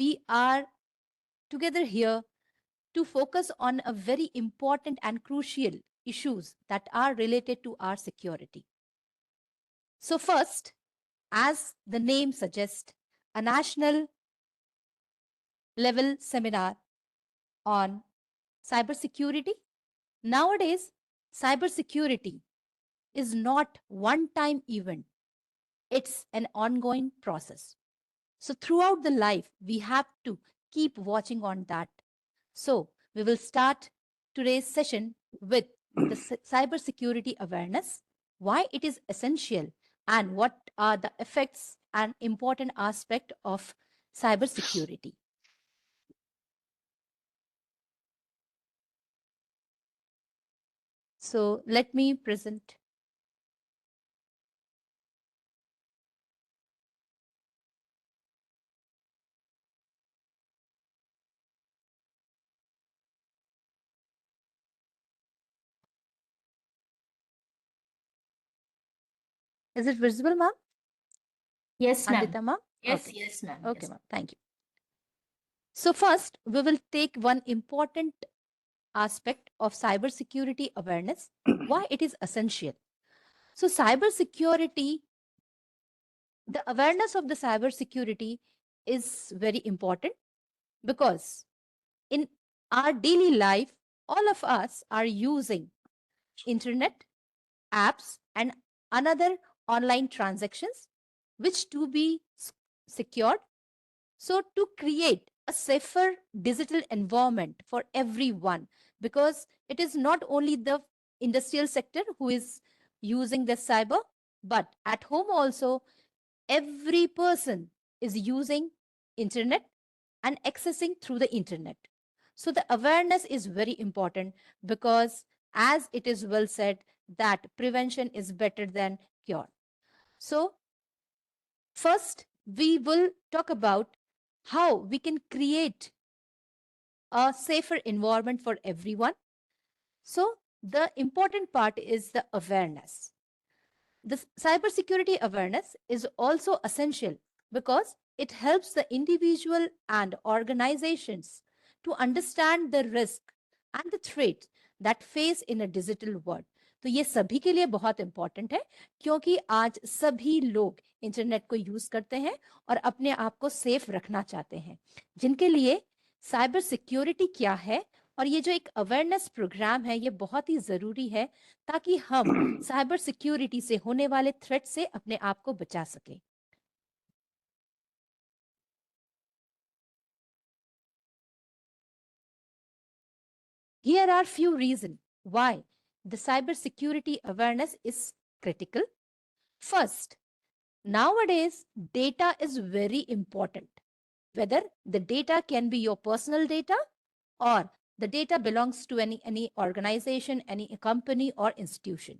we are together here to focus on a very important and crucial issues that are related to our security. So first, as the name suggests, a national level seminar on cybersecurity. Nowadays, cybersecurity is not one-time event. It's an ongoing process. So throughout the life, we have to keep watching on that. So we will start today's session with the cybersecurity awareness, why it is essential, and what are the effects and important aspect of cybersecurity. So let me present. Is it visible, ma'am? Yes, ma'am. Andita, ma'am? Yes, Okay. yes, ma'am. Okay, Yes. ma'am. Thank you. So first, we will take one important aspect of cybersecurity awareness, why it is essential. So cybersecurity, the awareness of the cybersecurity is very important because in our daily life, all of us are using internet, apps, and another online transactions, which to be secured. So to create a safer digital environment for everyone, because it is not only the industrial sector who is using the cyber, but at home also, every person is using internet and accessing through the internet. So the awareness is very important because as it is well said that prevention is better than cure. So first we will talk about how we can create a safer environment for everyone. So the important part is the awareness. The cybersecurity awareness is also essential because it helps the individual and organizations to understand the risk and the threat that face in a digital world. तो ये सभी के लिए बहुत important है क्योंकि आज सभी लोग इंटरनेट को यूज करते हैं और अपने आप को सेफ रखना चाहते हैं, जिनके लिए साइबर सिक्योरिटी क्या है और ये जो एक अवेयरनेस प्रोग्राम है ये बहुत ही जरूरी है ताकि हम साइबर सिक्योरिटी से होने वाले थ्रेट से अपने आप को बचा सके. Here are few reasons why the cyber security awareness is critical. First, nowadays data is very important. Whether the data can be your personal data or the data belongs to any organization, any company or institution.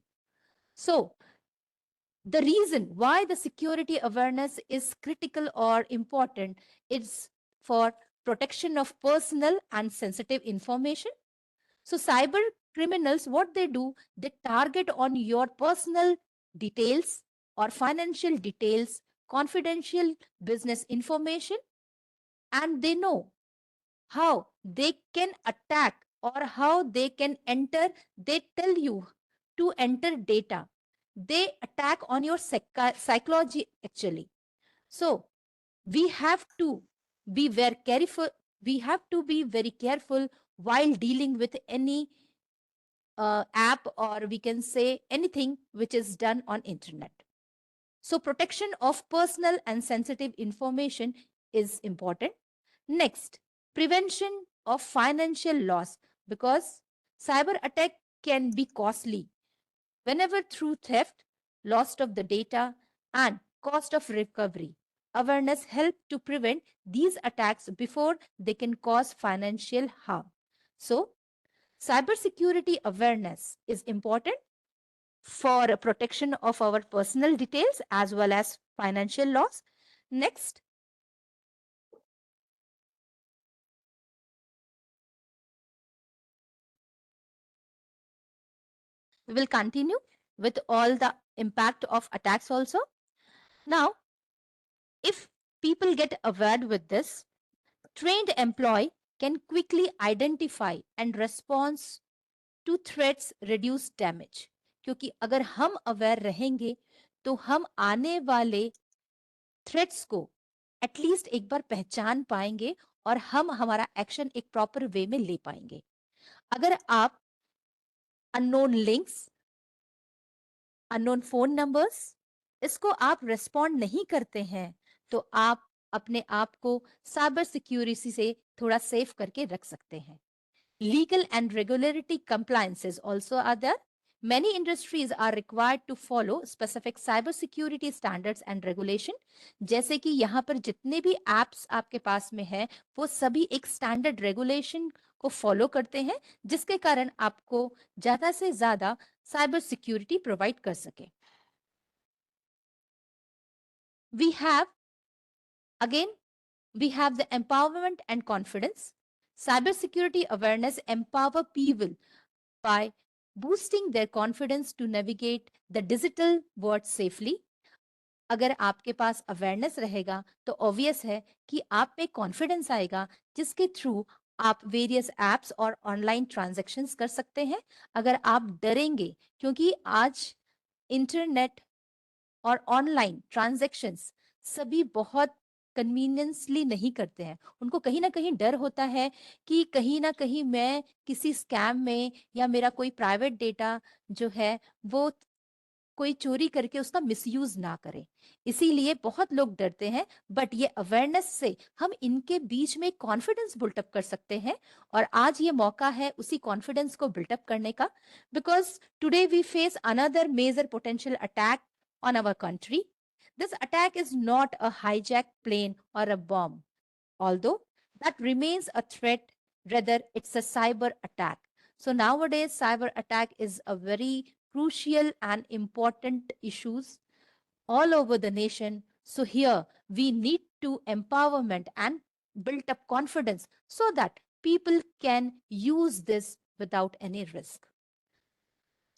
So the reason why the security awareness is critical or important is for protection of personal and sensitive information. So cyber criminals, what they do, they target on your personal details or financial details, confidential business information, and they know how they can attack or how they can enter. They tell you to enter data. They attack on your psychology actually. So we have to be very careful. We have to be very careful while dealing with any app or we can say anything which is done on internet. So protection of personal and sensitive information is important. Next, prevention of financial loss because cyber attack can be costly whenever through theft, loss of the data, and cost of recovery. Awareness help to prevent these attacks before they can cause financial harm. So, cybersecurity awareness is important for protection of our personal details as well as financial loss. Next, we will continue with all the impact of attacks also. Now, if people get aware with this, trained employee can quickly identify and response to threats, reduce damage. क्योंकि अगर हम aware रहेंगे तो हम आने वाले threats को at least एक बार पहचान पाएंगे और हम हमारा एक्शन एक प्रॉपर वे में ले पाएंगे. अगर आप unknown links, unknown phone numbers, इसको आप रेस्पॉन्ड नहीं करते हैं तो आप अपने आप को साइबर सिक्योरिटी से थोड़ा सेफ करके रख सकते हैं. Legal and regularity compliances also are there. Many industries are required to follow specific cybersecurity standards and regulation. जैसे कि यहाँ पर जितने भी apps आपके पास में है वो सभी एक standard regulation को follow करते हैं जिसके कारण आपको ज़्यादा से ज़्यादा cyber security provide कर सके. We have the empowerment and confidence. Cybersecurity awareness empower people by boosting their confidence to navigate the digital world safely. अगर आपके पास अवेयरनेस रहेगा तो ऑब्वियस है कि आप में कॉन्फिडेंस आएगा जिसके थ्रू आप वेरियस एप्स और ऑनलाइन ट्रांजैक्शंस कर सकते हैं. अगर आप डरेंगे क्योंकि आज इंटरनेट और ऑनलाइन ट्रांजैक्शंस सभी बहुत कन्वीनियंसली नहीं करते हैं. उनको कहीं ना कहीं डर होता है कि कहीं ना कहीं मैं किसी स्कैम में या मेरा कोई प्राइवेट डेटा जो है वो कोई चोरी करके उसका मिसयूज ना करे. इसीलिए बहुत लोग डरते हैं. बट ये अवेयरनेस से हम इनके बीच में कॉन्फिडेंस बिल्टअप कर सकते हैं और आज ये मौका है उसी कॉन्फिडेंस को बिल्टअप करने का. Because today we face another major potential attack on our country. This attack is not a hijacked plane or a bomb, although that remains a threat, rather it's a cyber attack. So nowadays, cyber attack is a very crucial and important issues all over the nation. So here we need to empowerment and build up confidence so that people can use this without any risk.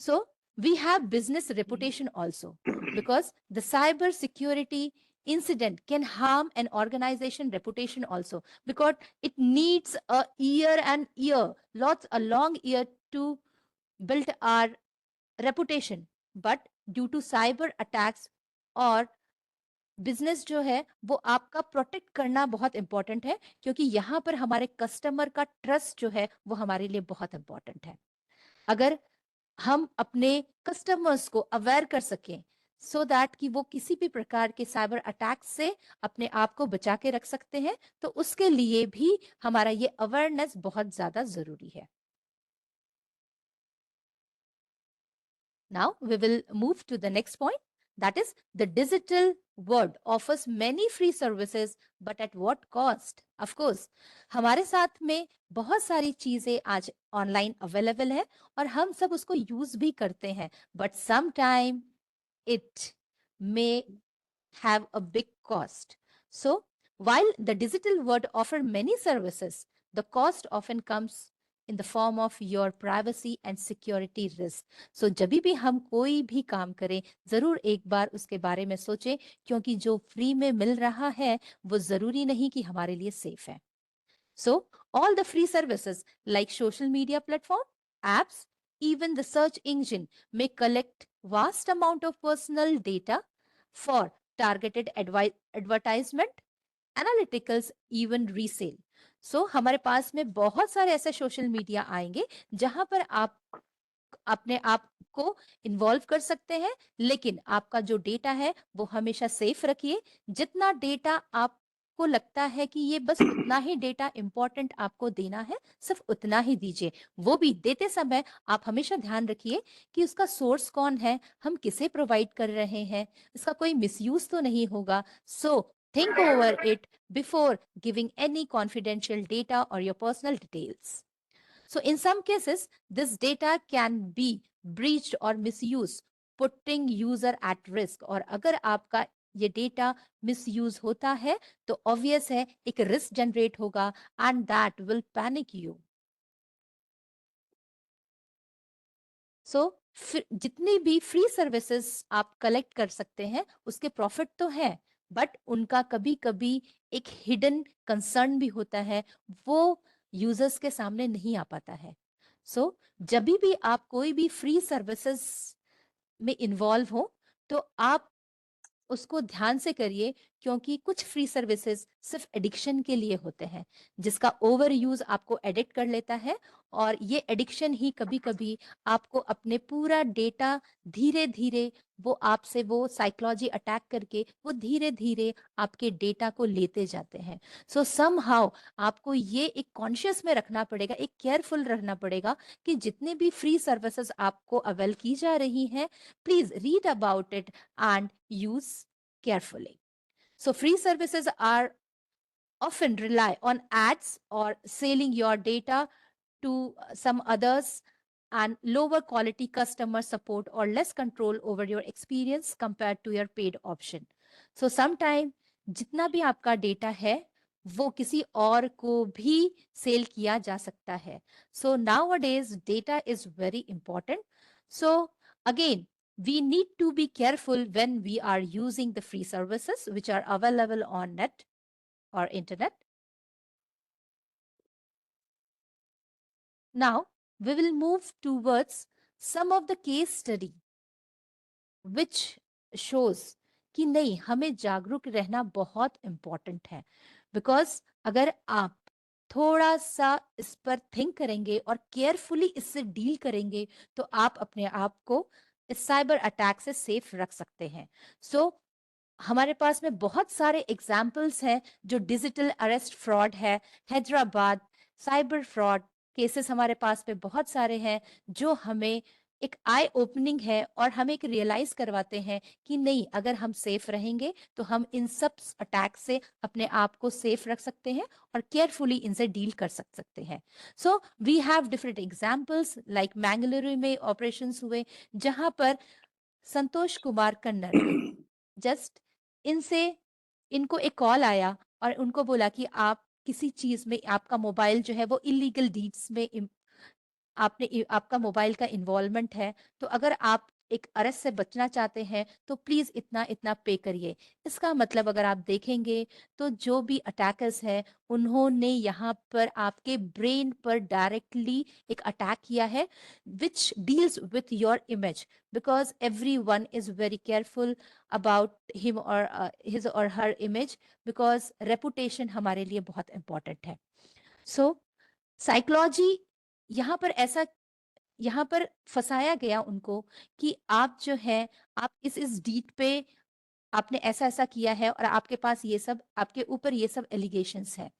So we have business reputation also because the cyber security incident can harm an organization reputation also because it needs a long year to build our reputation. But due to cyber attacks और business जो है वो आपका protect करना बहुत important है क्योंकि यहाँ पर हमारे कस्टमर का ट्रस्ट जो है वो हमारे लिए बहुत इंपॉर्टेंट है. अगर हम अपने कस्टमर्स को अवेयर कर सकें सो दैट कि वो किसी भी प्रकार के साइबर अटैक से अपने आप को बचा के रख सकते हैं तो उसके लिए भी हमारा ये अवेयरनेस बहुत ज्यादा जरूरी है. Now we will move to the next point, that is the digital world offers many free services but at what cost. Of course हमारे साथ में बहुत सारी चीजें आज ऑनलाइन अवेलेबल है और हम सब उसको यूज भी करते हैं but sometime it may have a big cost. So while the digital world offer many services, the cost often comes in the form of your privacy and security risk. So जब भी हम कोई भी काम करें जरूर एक बार उसके बारे में सोचें क्योंकि जो फ्री में मिल रहा है वो जरूरी नहीं कि हमारे लिए सेफ है. So all the free services like social media platform, apps, even the search engine may collect vast amount of personal data for targeted advertisement, analyticals, even resale. So हमारे पास में बहुत सारे ऐसे सोशल मीडिया आएंगे जहां पर आप अपने आप को इन्वॉल्व कर सकते हैं लेकिन आपका जो डेटा है वो हमेशा सेफ रखिए. जितना डेटा आपको लगता है कि ये बस उतना ही डेटा इंपॉर्टेंट आपको देना है सिर्फ उतना ही दीजिए. वो भी देते समय आप हमेशा ध्यान रखिए कि उसका सोर्स कौन है, हम किसे प्रोवाइड कर रहे हैं, इसका कोई मिसयूज तो नहीं होगा. सो think over it before giving any confidential data or your personal details. So in some cases, this data can be breached or misused, putting user at risk. और अगर आपका ये डेटा मिसयूज होता है तो ऑब्वियस है एक रिस्क जनरेट होगा and that will panic you. So जितनी भी फ्री सर्विसेज आप कलेक्ट कर सकते हैं उसके प्रॉफिट तो है बट उनका कभी कभी एक हिडन कंसर्न भी होता है, वो यूजर्स के सामने नहीं आ पाता है। सो जब भी आप कोई भी फ्री सर्विसेज में इन्वॉल्व हो तो आप उसको ध्यान से करिए, क्योंकि कुछ फ्री सर्विसेज सिर्फ एडिक्शन के लिए होते हैं, जिसका ओवर यूज आपको एडिक्ट कर लेता है, और ये एडिक्शन ही कभी कभी आपको अपने पूरा डेटा धीरे धीरे वो आपसे वो साइकोलॉजी अटैक करके वो धीरे धीरे आपके डेटा को लेते जाते हैं। सो सम हाउ आपको ये एक कॉन्शियस में रखना पड़ेगा, एक केयरफुल रहना पड़ेगा कि जितने भी फ्री सर्विसेज आपको अवेल की जा रही हैं, please read about it and use carefully. So free services are often rely on ads or selling your data to some others, and lower quality customer support or less control over your experience compared to your paid option. So sometime जितना भी आपका data है वो किसी और को भी cell किया जा सकता है. So nowadays data is very important. So again, we need to be careful when we are using the free services which are available on net or internet. Now we will move towards some of the case study which shows कि नहीं, हमें जागरूक रहना बहुत important है, because अगर आप थोड़ा सा इस पर थिंक करेंगे और केयरफुली इससे डील करेंगे तो आप अपने आप को इस साइबर अटैक से सेफ रख सकते हैं. सो हमारे पास में बहुत सारे एग्जाम्पल्स हैं जो डिजिटल अरेस्ट फ्रॉड है, हैदराबाद साइबर फ्रॉड केसेस हमारे पास में बहुत सारे हैं जो हमें एक आई ओपनिंग है और हमें एक रियलाइज करवाते हैं कि नहीं, अगर हम सेफ रहेंगे तो हम इन सब अटैक से अपने आप को सेफ रख सकते हैं और केयरफुली इनसे डील कर सकते हैं. So we have different examples like Mangaluru में ऑपरेशंस हुए जहां पर संतोष कुमार कन्नर जस्ट इनसे इनको एक कॉल आया और उनको बोला कि आप किसी चीज में आपका मोबाइल जो है वो इलीगल डीड्स में आपका मोबाइल का इन्वॉल्वमेंट है, तो अगर आप एक अरेस्ट से बचना चाहते हैं तो प्लीज इतना इतना पे करिए. इसका मतलब अगर आप देखेंगे तो जो भी अटैकर्स हैं उन्होंने यहाँ पर आपके ब्रेन पर डायरेक्टली एक अटैक किया है which deals with your image, because every one is very careful about him और हिज और हर इमेज, बिकॉज रेपुटेशन हमारे लिए बहुत इंपॉर्टेंट है. सो साइकोलॉजी यहाँ पर फंसाया गया उनको कि आप जो है आप इस डीट पे आपने ऐसा ऐसा किया है और आपके पास ये सब आपके ऊपर ये सब एलिगेशंस है.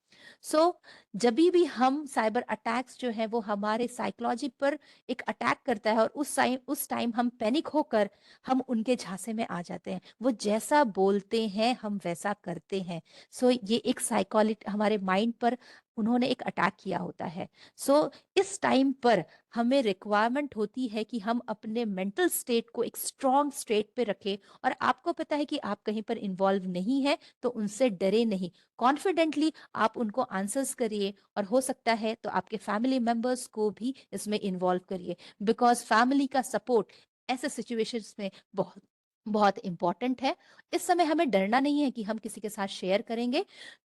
सो जब भी हम साइबर अटैक्स जो है वो हमारे साइकोलॉजी पर एक अटैक करता है और उस टाइम हम पैनिक होकर हम उनके झांसे में आ जाते हैं, वो जैसा बोलते हैं हम वैसा करते हैं. सो ये एक साइकोलॉजी हमारे माइंड पर उन्होंने एक अटैक किया होता है. सो इस टाइम पर हमें रिक्वायरमेंट होती है कि हम अपने मेंटल स्टेट को एक स्ट्रॉन्ग स्टेट पे रखें, और आपको पता है कि आप कहीं पर इन्वॉल्व नहीं है तो उनसे डरे नहीं, कॉन्फिडेंटली आप उनको आंसर्स करिए, और हो सकता है तो आपके फैमिली मेंबर्स को भी इसमें इन्वॉल्व करिए, बिकॉज फैमिली का सपोर्ट ऐसे सिचुएशंस में बहुत बहुत इंपॉर्टेंट है. इस समय हमें डरना नहीं है कि हम किसी के साथ शेयर करेंगे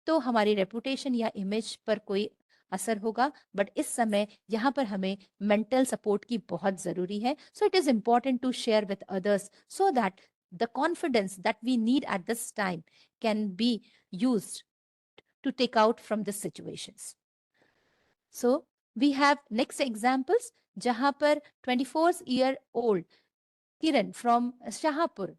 तो हमारी रेपुटेशन या इमेज पर कोई असर होगा, बट इस समय यहाँ पर हमें मेंटल सपोर्ट की बहुत जरूरी है. So it is important to share with others so that the confidence that we need at this time can be used to take out from the situations. So we have next examples जहां पर 24-year-old Kiran from Shahpur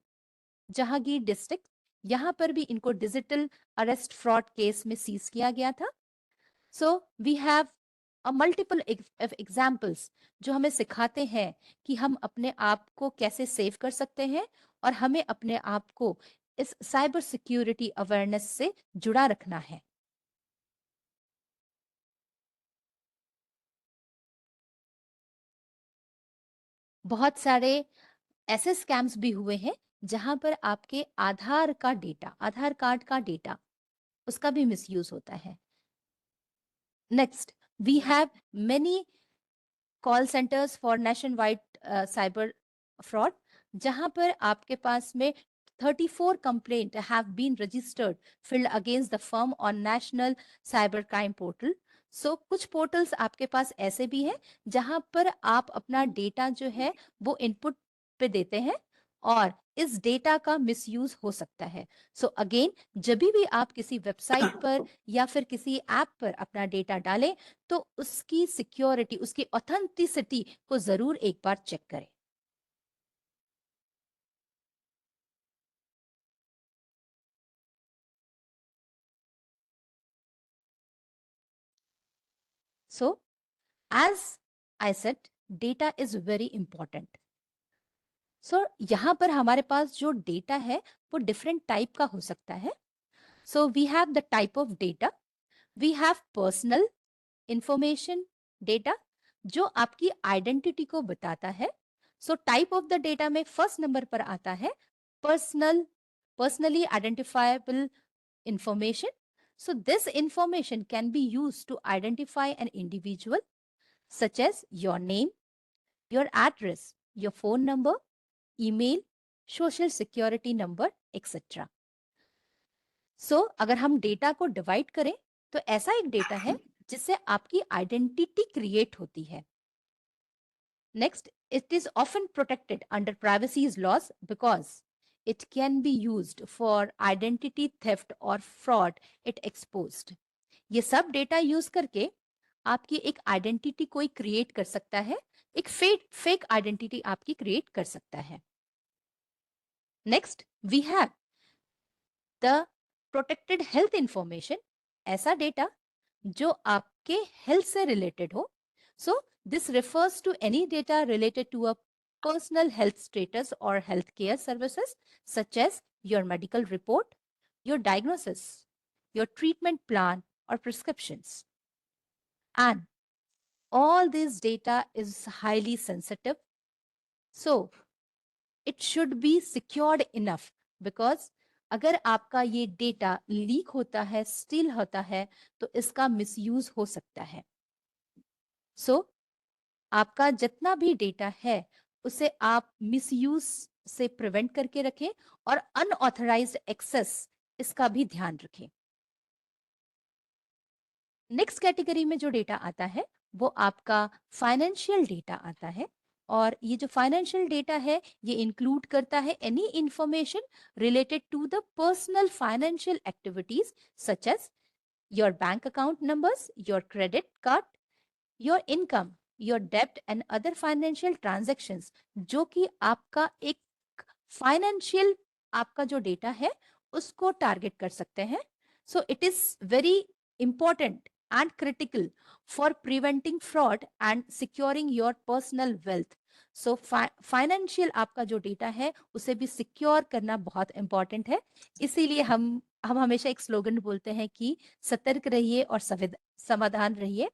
Jahangir district, यहाँ पर भी इनको digital arrest fraud case में seize किया गया था. So we have a multiple examples जो हमें सिखाते हैं कि हम अपने आप को कैसे सेव कर सकते हैं और हमें अपने आप को इस साइबर सिक्योरिटी अवेयरनेस से जुड़ा रखना है. बहुत सारे ऐसे स्कैम्स भी हुए हैं जहां पर आपके आधार कार्ड का डेटा उसका भी मिसयूज होता है. Next we have many call centres for nationwide cyber fraud, जहां पर आपके पास में 34 complaints have been registered filed against the firm on National Cybercrime Portal. So कुछ पोर्टल्स आपके पास ऐसे भी हैं जहां पर आप अपना डेटा जो है वो इनपुट पे देते हैं और इस डेटा का मिसयूज हो सकता है. सो अगेन जब भी आप किसी वेबसाइट पर या फिर किसी ऐप पर अपना डेटा डालें तो उसकी सिक्योरिटी, उसकी ऑथेंटिसिटी को जरूर एक बार चेक करें. So, as I said, data is very important. So, यहाँ पर हमारे पास जो डेटा है वो डिफरेंट टाइप का हो सकता है. So, we have the type of data. We have personal information data जो आपकी आइडेंटिटी को बताता है. So, type of the data में फर्स्ट नंबर पर आता है personally identifiable information. So, this information can be used to identify an individual, such as your name, your address, your phone number, email, social security number, etc. So, अगर हम data को divide करें तो ऐसा एक डेटा है जिससे आपकी आइडेंटिटी क्रिएट होती है. Next, it is often protected under privacy laws because it can be used for identity theft or fraud it exposed. ये सब डेटा यूज करके आपकी एक आइडेंटिटी कोई क्रिएट कर सकता है, एक फेक आइडेंटिटी आपकी क्रिएट कर सकता है. Next we have the protected health information, ऐसा डेटा जो आपके हेल्थ से रिलेटेड हो. So this refers to any data related to a personal health status or healthcare services such as your medical report, your diagnosis, your treatment plan or prescriptions. And all this data is highly sensitive. So it should be secured enough because अगर आपका ये data leak होता है, steel होता है तो इसका misuse हो सकता है. सो आपका जितना भी डेटा है उसे आप मिसयूज से प्रिवेंट करके रखें और अनऑथराइज्ड एक्सेस इसका भी ध्यान रखें. नेक्स्ट कैटेगरी में जो डेटा आता है वो आपका फाइनेंशियल डेटा आता है और ये जो फाइनेंशियल डेटा है ये इंक्लूड करता है any information related to the personal financial activities such as your bank account numbers, your credit card, your income, your डेब्ट एंड अदर फाइनेंशियल ट्रांजैक्शंस, जो कि आपका एक फाइनेंशियल आपका जो डेटा है उसको टारगेट कर सकते हैं. सो it is very important and critical for preventing fraud and securing your personal wealth. So financial आपका जो डेटा है उसे भी सिक्योर करना बहुत इंपॉर्टेंट है. इसीलिए हम हमेशा एक स्लोगन बोलते हैं कि सतर्क रहिए और समाधान रहिए.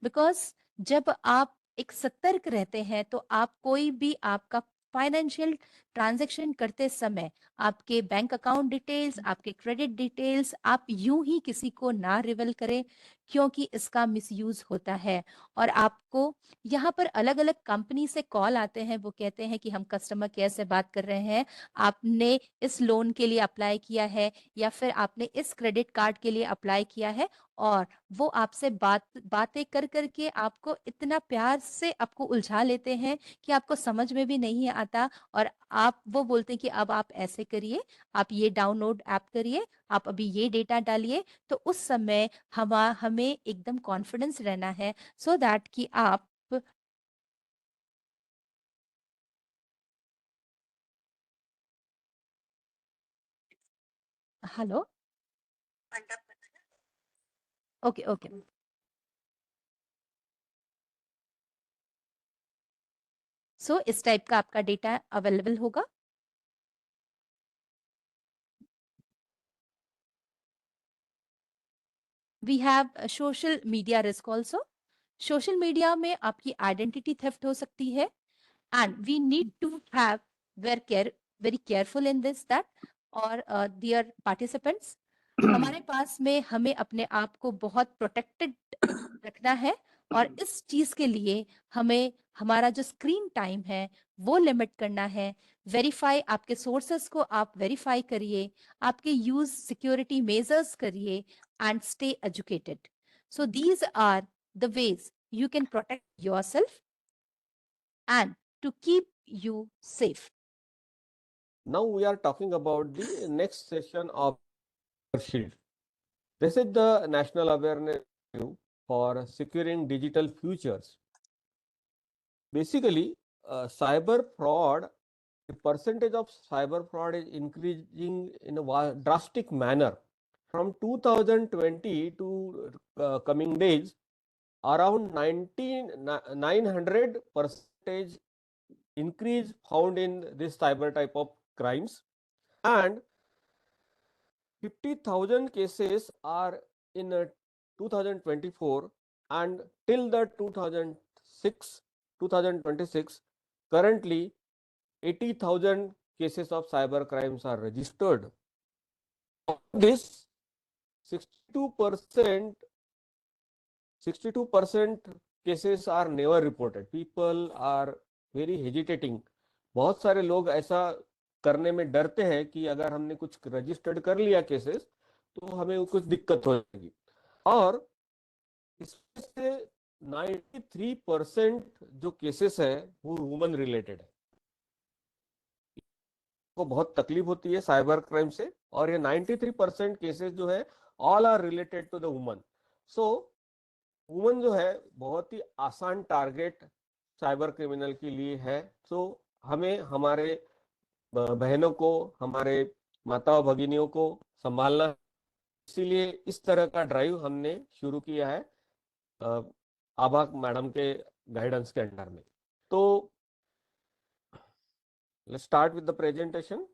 बिकॉज जब आप एक सतर्क रहते हैं तो आप कोई भी आपका फाइनेंशियल ट्रांजैक्शन करते समय आपके बैंक अकाउंट डिटेल्स, आपके क्रेडिट डिटेल्स आप यूं ही किसी को ना रिवील करें क्योंकि इसका मिसयूज होता है. और आपको यहाँ पर अलग अलग कंपनी से कॉल आते हैं, वो कहते हैं कि हम कस्टमर केयर से बात कर रहे हैं, आपने इस लोन के लिए अप्लाई किया है या फिर आपने इस क्रेडिट कार्ड के लिए अप्लाई किया है और वो आपसे बातें कर करके आपको इतना प्यार से आपको उलझा लेते हैं कि आपको समझ में भी नहीं आता और आप वो बोलते हैं कि अब आप ऐसे करिए, आप ये डाउनलोड ऐप करिए, आप अभी ये डेटा डालिए. तो उस समय हमें एकदम कॉन्फिडेंस रहना है सो दैट कि आप हेलो ओके ओके सो इस टाइप का आपका डेटा अवेलेबल होगा. We have social media risk also. Social media में आपकी आइडेंटिटी थेफ्ट हो सकती है and we need to have very careful in this that or dear participants, हमारे पास में हमें अपने आप को बहुत प्रोटेक्टेड रखना है और इस चीज के लिए हमें हमारा जो स्क्रीन टाइम है वो लिमिट करना है. वेरीफाई, आपके सोर्सेस को आप वेरीफाई करिए, आपके यूज सिक्योरिटी मेजर्स करिए and stay educated. So these are the ways you can protect yourself and to keep you safe. Now we are talking about the next session of Shield. This is the national awareness for securing digital futures. Basically, cyber fraud, the percentage of cyber fraud is increasing in a drastic manner. From 2020 to coming days, around 900% increase found in this cyber type of crimes, and 50,000 cases are in 2024, and till the 2026 currently 80,000 cases of cyber crimes are registered. Of this, 62% cases are never reported. People are very hesitating. बहुत सारे लोग ऐसा करने में डरते हैं कि अगर हमने कुछ रजिस्टर्ड कर लिया केसेस तो हमें कुछ दिक्कत हो जाएगी, और इसमें से 93% जो केसेस है वो वुमन रिलेटेड है. को बहुत तकलीफ होती है साइबर क्राइम से, और ये 93% केसेस जो है all are related to the woman. So woman जो है बहुत ही आसान टारगेट साइबर क्रिमिनल के लिए है. सो हमें हमारे बहनों को, हमारे माता भगिनियों को संभालना, इसीलिए इस तरह का ड्राइव हमने शुरू किया है आभा मैडम के गाइडेंस के अंडर में. तो let's start with the presentation.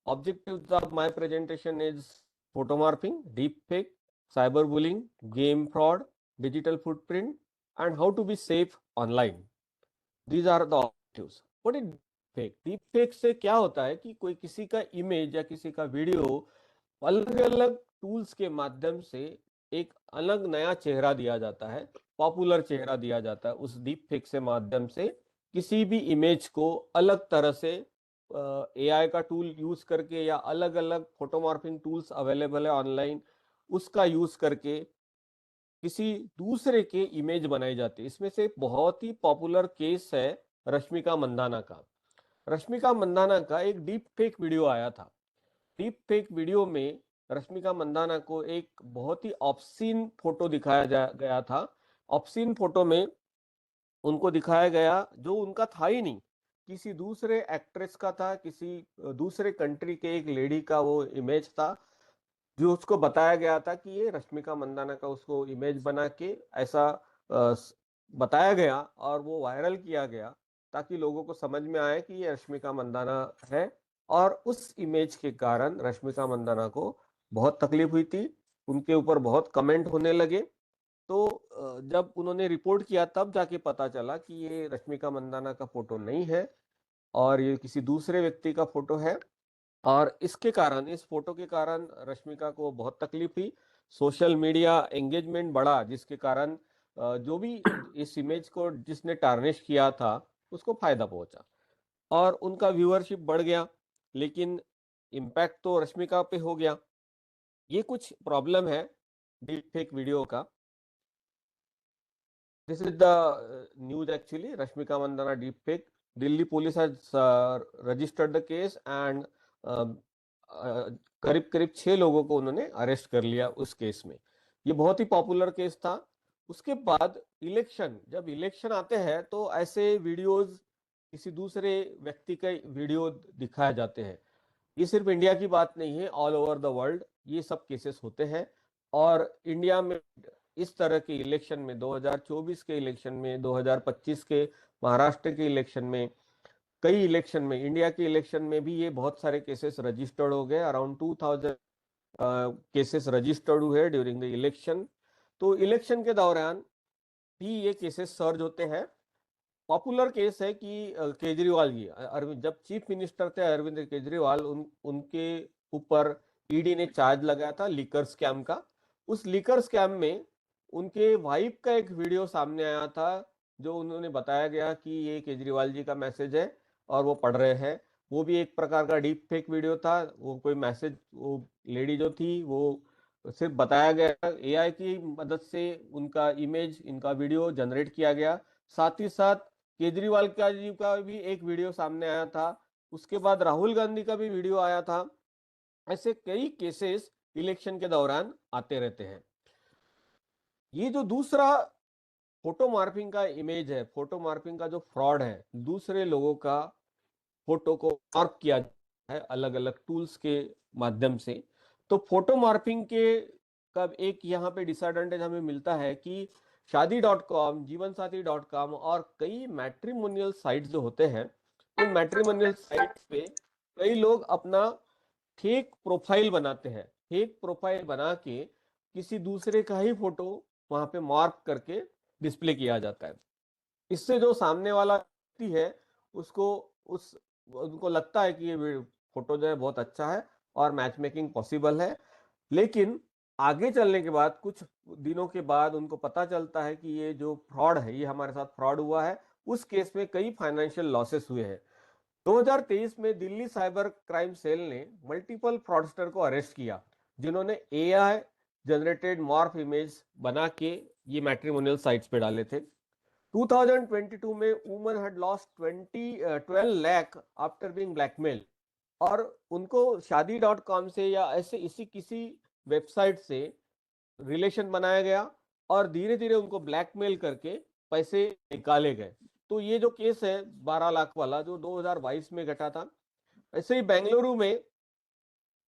Objectives of my presentation is photomorphing, deepfake, cyberbullying, game fraud, digital footprint, and how to be safe online. These are the objectives. What is deepfake? Deepfake से क्या होता है कि कोई किसी का image या किसी का वीडियो अलग अलग टूल्स के माध्यम से एक अलग नया चेहरा दिया जाता है, पॉपुलर चेहरा दिया जाता है. उस डीपफेक से माध्यम से किसी भी इमेज को अलग तरह से एआई का टूल यूज करके या अलग अलग फोटोमॉर्फिंग टूल्स अवेलेबल है ऑनलाइन, उसका यूज करके किसी दूसरे के इमेज बनाई जाती है. इसमें से बहुत ही पॉपुलर केस है रश्मिका मंदाना का. रश्मिका मंदाना का एक डीप फेक वीडियो आया था. डीप फेक वीडियो में रश्मिका मंदाना को एक बहुत ही ऑब्सीन फोटो दिखाया गया था. ऑब्सीन फोटो में उनको दिखाया गया जो उनका था ही नहीं, किसी दूसरे एक्ट्रेस का था, किसी दूसरे कंट्री के एक लेडी का वो इमेज था, जो उसको बताया गया था कि ये रश्मिका मंदाना का उसको इमेज बना के ऐसा बताया गया और वो वायरल किया गया ताकि लोगों को समझ में आए कि ये रश्मिका मंदाना है. और उस इमेज के कारण रश्मिका मंदाना को बहुत तकलीफ हुई थी, उनके ऊपर बहुत कमेंट होने लगे. तो जब उन्होंने रिपोर्ट किया तब जाके पता चला कि ये रश्मिका मंदाना का फोटो नहीं है और ये किसी दूसरे व्यक्ति का फोटो है. और इसके कारण, इस फोटो के कारण रश्मिका को बहुत तकलीफ हुई. सोशल मीडिया एंगेजमेंट बढ़ा, जिसके कारण जो भी इस इमेज को जिसने टार्निश किया था उसको फायदा पहुंचा और उनका व्यूअरशिप बढ़ गया. लेकिन इम्पैक्ट तो रश्मिका पे हो गया. ये कुछ प्रॉब्लम है डीप फेक वीडियो का. This is the news actually. Rashmika Mandana deepfake. Delhi police has registered the case and करीब 6 लोगों को उन्होंने अरेस्ट कर लिया उस केस में. ये बहुत ही पॉपुलर केस था. उसके बाद इलेक्शन, जब इलेक्शन आते हैं तो ऐसे वीडियोस, किसी दूसरे व्यक्ति के वीडियो दिखाए जाते हैं. ये सिर्फ इंडिया की बात नहीं है, ऑल ओवर द वर्ल्ड ये सब केसेस होते हैं. और इंडिया में इस तरह के इलेक्शन में, 2024 के इलेक्शन में, 2025 के महाराष्ट्र के इलेक्शन में, कई इलेक्शन में, इंडिया के इलेक्शन में भी ये बहुत सारे केसेस रजिस्टर्ड हो गए. अराउंड 2000 केसेस रजिस्टर्ड हुए ड्यूरिंग द इलेक्शन. तो इलेक्शन के दौरान भी ये केसेस सर्ज होते हैं. पॉपुलर केस है कि केजरीवाल जी, अरविंद जब चीफ मिनिस्टर थे अरविंद केजरीवाल, उनके ऊपर ईडी ने चार्ज लगाया था लीकर स्कैम का. उस लीकर स्कैम में उनके वाइफ का एक वीडियो सामने आया था जो उन्होंने बताया गया कि ये केजरीवाल जी का मैसेज है और वो पढ़ रहे हैं. वो भी एक प्रकार का डीप फेक वीडियो था। वो कोई मैसेज, वो लेडी जो थी वो सिर्फ बताया गया, एआई की मदद से उनका इमेज, इनका वीडियो जनरेट किया गया। साथ ही साथ केजरीवाल का जी का भी एक वीडियो सामने आया था, उसके बाद राहुल गांधी का भी वीडियो आया था। ऐसे कई केसेस इलेक्शन के दौरान आते रहते हैं। ये जो दूसरा फोटो मार्फिंग का इमेज है, फोटो मार्फिंग का जो फ्रॉड है, दूसरे लोगों का फोटो को मार्क किया जाता है अलग अलग टूल्स के माध्यम से। तो फोटो मार्फिंग के का एक यहाँ पे डिसएडवांटेज हमें मिलता है कि शादी.com, जीवनसाथी.com और कई मैट्रिमोनियल साइट्स जो होते हैं, उन मैट्रिमोनियल साइट्स पे कई लोग अपना फेक प्रोफाइल बनाते हैं। फेक प्रोफाइल बना के किसी दूसरे का ही फोटो वहां पे मार्क करके डिस्प्ले किया जाता है। इससे जो सामने वाला व्यक्ति है उसको उस उनको लगता है कि ये फोटो जो है बहुत अच्छा है और मैच मेकिंग पॉसिबल है। लेकिन आगे चलने के बाद, कुछ दिनों के बाद उनको पता चलता है कि ये जो फ्रॉड है, ये हमारे साथ फ्रॉड हुआ है। उस केस में कई फाइनेंशियल लॉसेस हुए हैं। 2023 में दिल्ली साइबर क्राइम सेल ने मल्टीपल फ्रॉडस्टर को अरेस्ट किया, जिन्होंने एआई जनरेटेड मॉर्फ इमेज बना के ये मैट्रिमोनियल साइट्स पे डाले थे। 2022 में woman had lost 12 lakh after being blackmail, और उनको शादी.com से या ऐसे इसी किसी वेबसाइट से रिलेशन बनाया गया और धीरे धीरे उनको ब्लैकमेल करके पैसे निकाले गए। तो ये जो केस है 12 लाख वाला, जो 2022 में घटा था। ऐसे ही बेंगलुरु में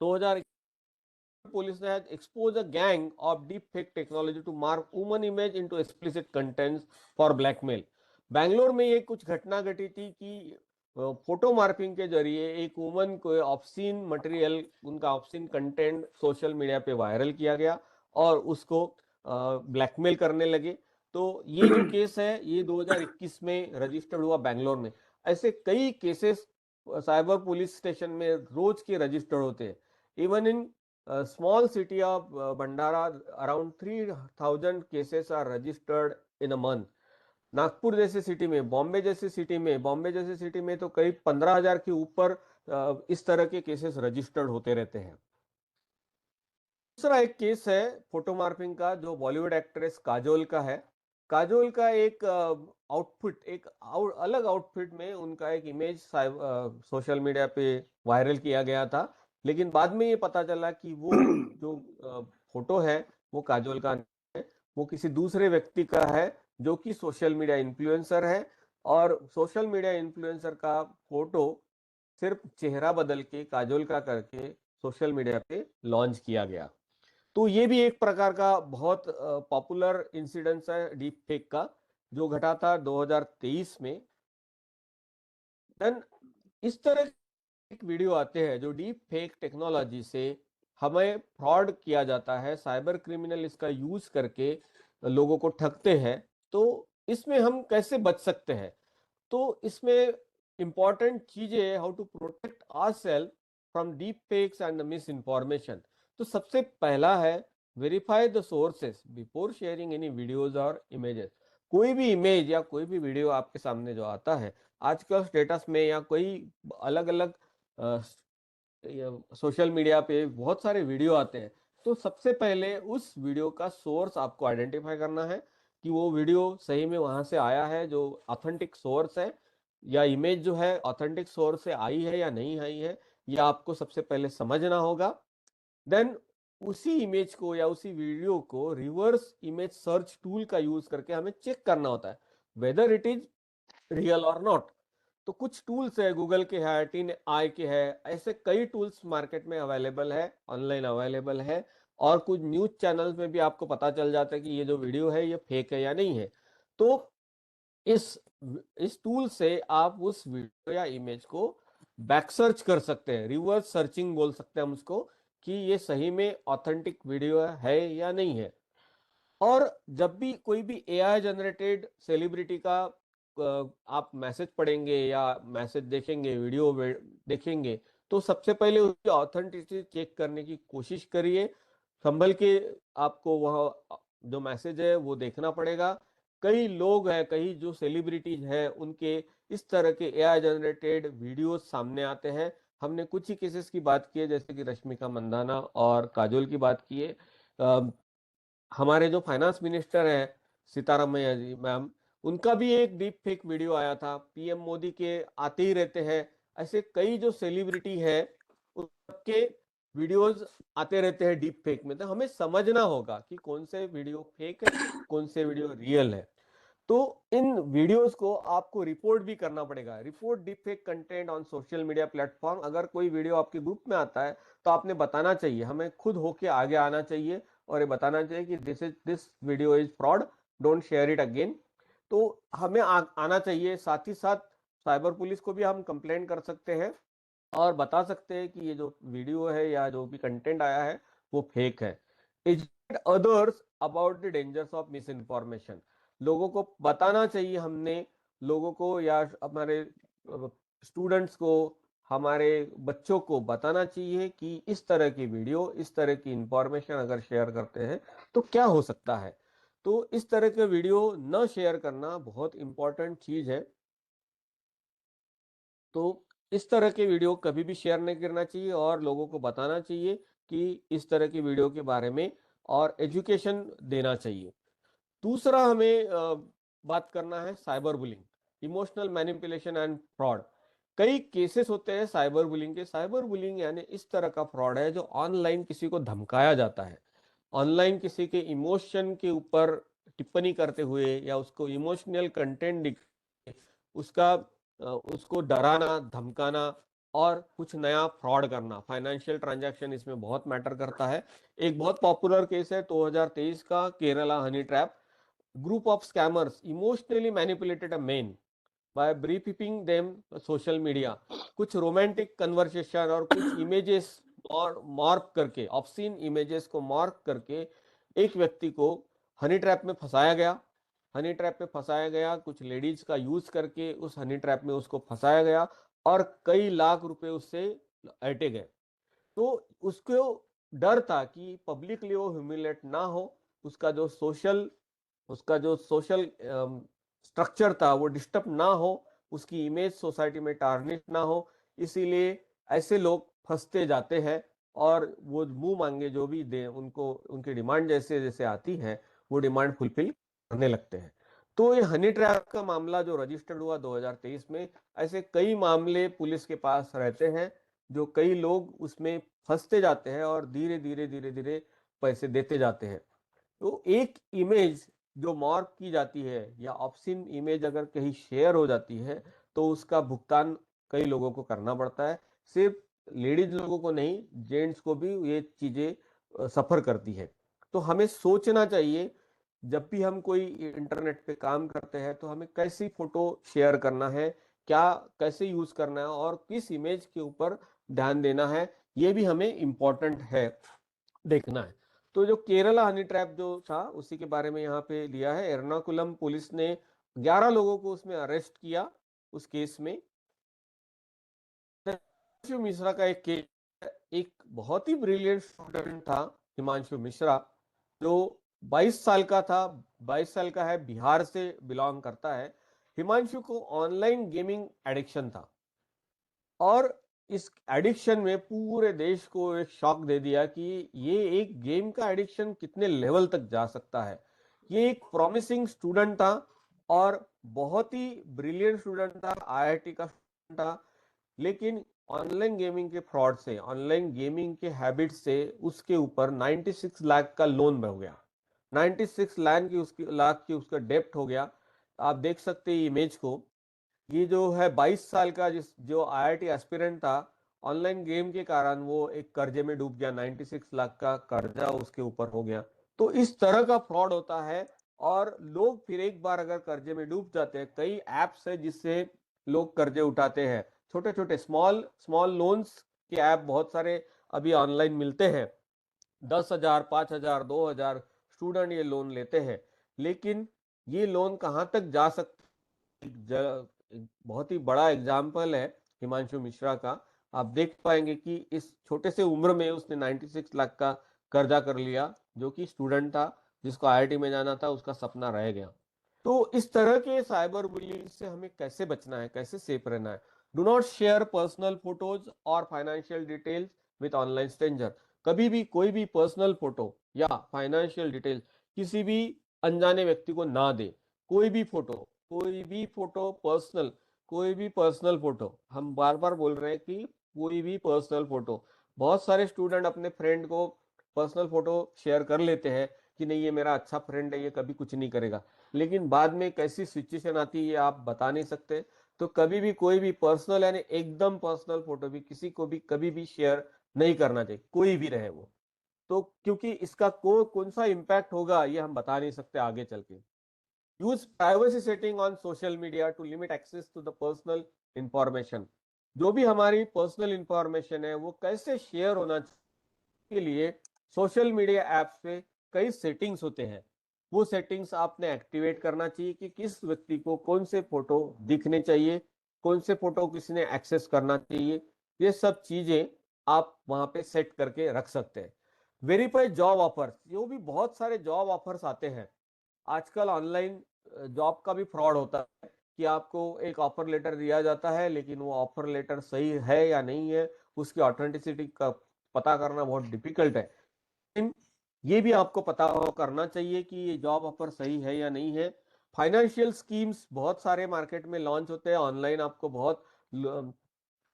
2000 police has exposed a gang of deep fake technology to morph woman image into explicit contents for blackmail। Bangalore में ये कुछ घटना घटी थी कि फोटो मार्फिंग के जरिए एक वुमन को ऑब्सीन मटेरियल, उनका ऑब्सीन कंटेंट सोशल मीडिया पे वायरल किया गया और उसको ब्लैकमेल करने लगे। तो ये जो केस है ये 2021 में रजिस्टर्ड हुआ बैंगलोर में। ऐसे कई केसेस साइबर पुलिस स्टेशन में रोज के रजिस्टर्ड होते हैं। Even in small city of Bandara, around 3,000 cases are registered in a month। Nagpur जैसे सिटी में, बॉम्बे जैसे सिटी में तो करीब 15,000 के ऊपर इस तरह के केसेस रजिस्टर्ड होते रहते हैं। दूसरा एक केस है फोटो मार्फिंग का, जो बॉलीवुड एक्ट्रेस काजोल का है। काजोल का एक आउटफिट, एक अलग आउटफिट में उनका एक इमेज सोशल मीडिया पे वायरल किया गया था। लेकिन बाद में ये पता चला कि वो जो फोटो है वो काजोल का नहीं है, वो किसी दूसरे व्यक्ति का है जो कि सोशल मीडिया इन्फ्लुएंसर है। और सोशल मीडिया इन्फ्लुएंसर का फोटो सिर्फ चेहरा बदल के काजोल का करके सोशल मीडिया पे लॉन्च किया गया। तो ये भी एक प्रकार का बहुत पॉपुलर इंसिडेंस है डीप फेक का, जो घटा था 2023 में। देन इस तरह एक वीडियो आते हैं जो डीप फेक टेक्नोलॉजी से हमें फ्रॉड किया जाता है, साइबर क्रिमिनल इसका यूज करके लोगों को ठगते हैं। तो इसमें हम कैसे बच सकते हैं? तो इसमें इंपॉर्टेंट चीजें है how to protect ourselves from deep fakes and misinformation. तो सबसे पहला है verify the sources before sharing any videos और इमेजेस। कोई भी इमेज या कोई भी वीडियो आपके सामने जो आता है आजकल स्टेटस में या कोई अलग अलग सोशल मीडिया पे बहुत सारे वीडियो आते हैं, तो सबसे पहले उस वीडियो का सोर्स आपको आइडेंटिफाई करना है कि वो वीडियो सही में वहां से आया है, जो ऑथेंटिक सोर्स है, या इमेज जो है ऑथेंटिक सोर्स से आई है या नहीं आई है, यह आपको सबसे पहले समझना होगा। देन उसी इमेज को या उसी वीडियो को रिवर्स इमेज सर्च टूल का यूज करके हमें चेक करना होता है वेदर इट इज रियल और नॉट। तो कुछ टूल्स है, गूगल के है, टीन आई के है, ऐसे कई टूल्स मार्केट में अवेलेबल है, ऑनलाइन अवेलेबल है। और कुछ न्यूज चैनल्स में भी आपको पता चल जाता है कि ये जो वीडियो है ये फेक है या नहीं है। तो इस इस टूल से आप उस वीडियो या इमेज को बैक सर्च कर सकते हैं, रिवर्स सर्चिंग बोल सकते हैं हम उसको, कि ये सही में ऑथेंटिक वीडियो है या नहीं है। और जब भी कोई भी एआई जनरेटेड सेलिब्रिटी का आप मैसेज पढ़ेंगे या मैसेज देखेंगे, वीडियो देखेंगे, तो सबसे पहले उसकी ऑथेंटिसिटी चेक करने की कोशिश करिए। संभल के आपको वह जो मैसेज है वो देखना पड़ेगा कई लोग हैं, कई जो सेलिब्रिटीज हैं, उनके इस तरह के एआई जनरेटेड वीडियोस सामने आते हैं। हमने कुछ ही केसेस की बात की है, जैसे कि रश्मिका मंदाना और काजोल की बात की है। हमारे जो फाइनेंस मिनिस्टर है सीतारामैया जी मैम, उनका भी एक डीप फेक वीडियो आया था। पीएम मोदी के आते ही रहते हैं, ऐसे कई जो सेलिब्रिटी है उनके वीडियोस आते रहते हैं डीप फेक में। तो हमें समझना होगा कि कौन से वीडियो फेक है, कौन से वीडियो रियल है। तो इन वीडियोस को आपको रिपोर्ट भी करना पड़ेगा। Report deepfake content on social media platform. अगर कोई वीडियो आपके ग्रुप में आता है तो आपने बताना चाहिए, हमें खुद होके आगे आना चाहिए और ये बताना चाहिए कि this video is fraud, don't share it again. तो हमें आना चाहिए। साथ ही साथ साइबर पुलिस को भी हम कंप्लेंट कर सकते हैं और बता सकते हैं कि ये जो वीडियो है या जो भी कंटेंट आया है वो फेक है। Educate others about the dangers of miss information. लोगों को बताना चाहिए, हमने लोगों को या हमारे स्टूडेंट्स को, हमारे बच्चों को बताना चाहिए कि इस तरह की वीडियो, इस तरह की इंफॉर्मेशन अगर शेयर करते हैं तो क्या हो सकता है। तो इस तरह के वीडियो न शेयर करना बहुत इंपॉर्टेंट चीज है। तो इस तरह के वीडियो कभी भी शेयर नहीं करना चाहिए और लोगों को बताना चाहिए कि इस तरह की वीडियो के बारे में, और एजुकेशन देना चाहिए। दूसरा हमें बात करना है cyber bullying, emotional manipulation and fraud. कई केसेस होते हैं साइबर बुलिंग के। साइबर बुलिंग यानी इस तरह का फ्रॉड है जो ऑनलाइन किसी को धमकाया जाता है, ऑनलाइन किसी के इमोशन के ऊपर टिप्पणी करते हुए या उसको इमोशनल कंटेंट उसका उसको डराना, धमकाना और कुछ नया फ्रॉड करना। फाइनेंशियल ट्रांजैक्शन इसमें बहुत मैटर करता है। एक बहुत पॉपुलर केस है 2023 का, Kerala honey trap. Group of scammers emotionally manipulated a man by briefing them social media. कुछ रोमांटिक कन्वर्सेशन और कुछ इमेजेस और मार्क करके, ऑब्सीन इमेजेस को मार्क करके एक व्यक्ति को हनी ट्रैप में फंसाया गया। हनी ट्रैप में फंसाया गया, कुछ लेडीज का यूज करके उस हनी ट्रैप में उसको फंसाया गया और कई लाख रुपए उससे ऐंठे गए। तो उसको डर था कि पब्लिकली वो ह्यूमिलेट ना हो, उसका जो सोशल स्ट्रक्चर था वो डिस्टर्ब ना हो, उसकी इमेज सोसाइटी में टार्निश ना हो। इसीलिए ऐसे लोग फंसते जाते हैं और वो मुंह मांगे जो भी दे उनको, उनकी डिमांड जैसे जैसे आती है वो डिमांड फुलफिल करने लगते हैं। तो ये हनी ट्रैप का मामला जो रजिस्टर्ड हुआ 2023 में, ऐसे कई मामले पुलिस के पास रहते हैं जो कई लोग उसमें फंसते जाते हैं और धीरे धीरे धीरे धीरे पैसे देते जाते हैं। तो एक इमेज जो मॉर्फ की जाती है या ऑब्सिन इमेज अगर कहीं शेयर हो जाती है तो उसका भुगतान कई लोगों को करना पड़ता है। सिर्फ लेडीज लोगों को नहीं, जेंट्स को भी ये चीजें सफर करती है। तो हमें सोचना चाहिए जब भी हम कोई इंटरनेट पे काम करते हैं तो हमें कैसी फोटो शेयर करना है, क्या कैसे यूज करना है और किस इमेज के ऊपर ध्यान देना है, ये भी हमें इम्पोर्टेंट है, देखना है। तो जो केरला हनी ट्रैप जो था उसी के बारे में यहाँ पे लिया है। एर्नाकुलम पुलिस ने 11 लोगों को उसमें अरेस्ट किया उस केस में। हिमांशु मिश्रा का एक केस, एक बहुत ही ब्रिलियंट स्टूडेंट था हिमांशु मिश्रा, जो 22 साल का था, 22 साल का है, बिहार से बिलोंग करता है। हिमांशु को ऑनलाइन गेमिंग एडिक्शन था और इस एडिक्शन में पूरे देश को एक शॉक दे दिया कि ये एक गेम का एडिक्शन कितने लेवल तक जा सकता है। ये एक प्रॉमिसिंग स्टूडेंट था और बहुत ही ब्रिलियंट स्टूडेंट था, आईआईटी का स्टूडेंट था, लेकिन ऑनलाइन गेमिंग के फ्रॉड से, ऑनलाइन गेमिंग के हैबिट से उसके ऊपर 96 लाख का लोन हो गया। 96 लाख की उसका डेप्ट हो गया। आप देख सकते हैं इमेज को। ये जो है 22 साल का जो आईआईटी एस्पिरेंट था, ऑनलाइन गेम के कारण वो एक कर्जे में डूब गया, 96 लाख का कर्जा उसके ऊपर हो गया। तो इस तरह का फ्रॉड होता है और लोग फिर एक बार अगर कर्जे में डूब जाते हैं, कई एप्स है जिससे लोग कर्जे उठाते हैं, छोटे छोटे स्मॉल स्मॉल लोन्स के ऐप बहुत सारे अभी ऑनलाइन मिलते हैं। 10,000, 5,000, 2,000 स्टूडेंट ये लोन लेते हैं। लेकिन ये लोन कहाँ तक जा सकते, एक बहुत ही बड़ा एग्जाम्पल है हिमांशु मिश्रा का। आप देख पाएंगे कि इस छोटे से उम्र में उसने 96 लाख का कर्जा कर लिया, जो कि स्टूडेंट था, जिसको आईआईटी में जाना था, उसका सपना रह गया। तो इस तरह के साइबर बुलिंग से हमें कैसे बचना है, कैसे सेफ रहना है? Do not share personal photos और financial details with online stranger. कभी भी कोई भी पर्सनल फोटो या फाइनेंशियल डिटेल किसी भी अनजाने व्यक्ति को ना दे। कोई भी फोटो पर्सनल, कोई भी पर्सनल फोटो, हम बार बार बोल रहे हैं कि कोई भी पर्सनल फोटो। बहुत सारे स्टूडेंट अपने फ्रेंड को पर्सनल फोटो शेयर कर लेते हैं कि नहीं ये मेरा अच्छा फ्रेंड है, ये कभी कुछ नहीं करेगा, लेकिन बाद में कैसी सिचुएशन आती है आप बता नहीं सकते। तो कभी भी कोई भी पर्सनल यानी एकदम पर्सनल फोटो भी किसी को भी कभी भी शेयर नहीं करना चाहिए, कोई भी रहे वो। तो क्योंकि इसका कौन सा इम्पैक्ट होगा ये हम बता नहीं सकते आगे चल के। Use privacy setting on social media to limit access to the personal information. जो भी हमारी पर्सनल इंफॉर्मेशन है वो कैसे शेयर होना के लिए सोशल मीडिया ऐप्स पे कई सेटिंग्स होते हैं। वो सेटिंग्स आपने एक्टिवेट करना चाहिए कि किस व्यक्ति को कौन से फोटो दिखने चाहिए, कौन से फोटो किसी ने एक्सेस करना चाहिए। ये सब चीजें आप वहां पे सेट करके रख सकते हैं। वेरीफाई जॉब ऑफर्स, जो भी बहुत सारे जॉब ऑफर्स आते हैं आजकल ऑनलाइन, जॉब का भी फ्रॉड होता है कि आपको एक ऑफर लेटर दिया जाता है लेकिन वो ऑफर लेटर सही है या नहीं है, उसकी ऑथेंटिसिटी का पता करना बहुत डिफिकल्ट है। लेकिन ये भी आपको पता करना चाहिए कि ये जॉब ऑफर सही है या नहीं है। फाइनेंशियल स्कीम्स बहुत सारे मार्केट में लॉन्च होते हैं ऑनलाइन, आपको बहुत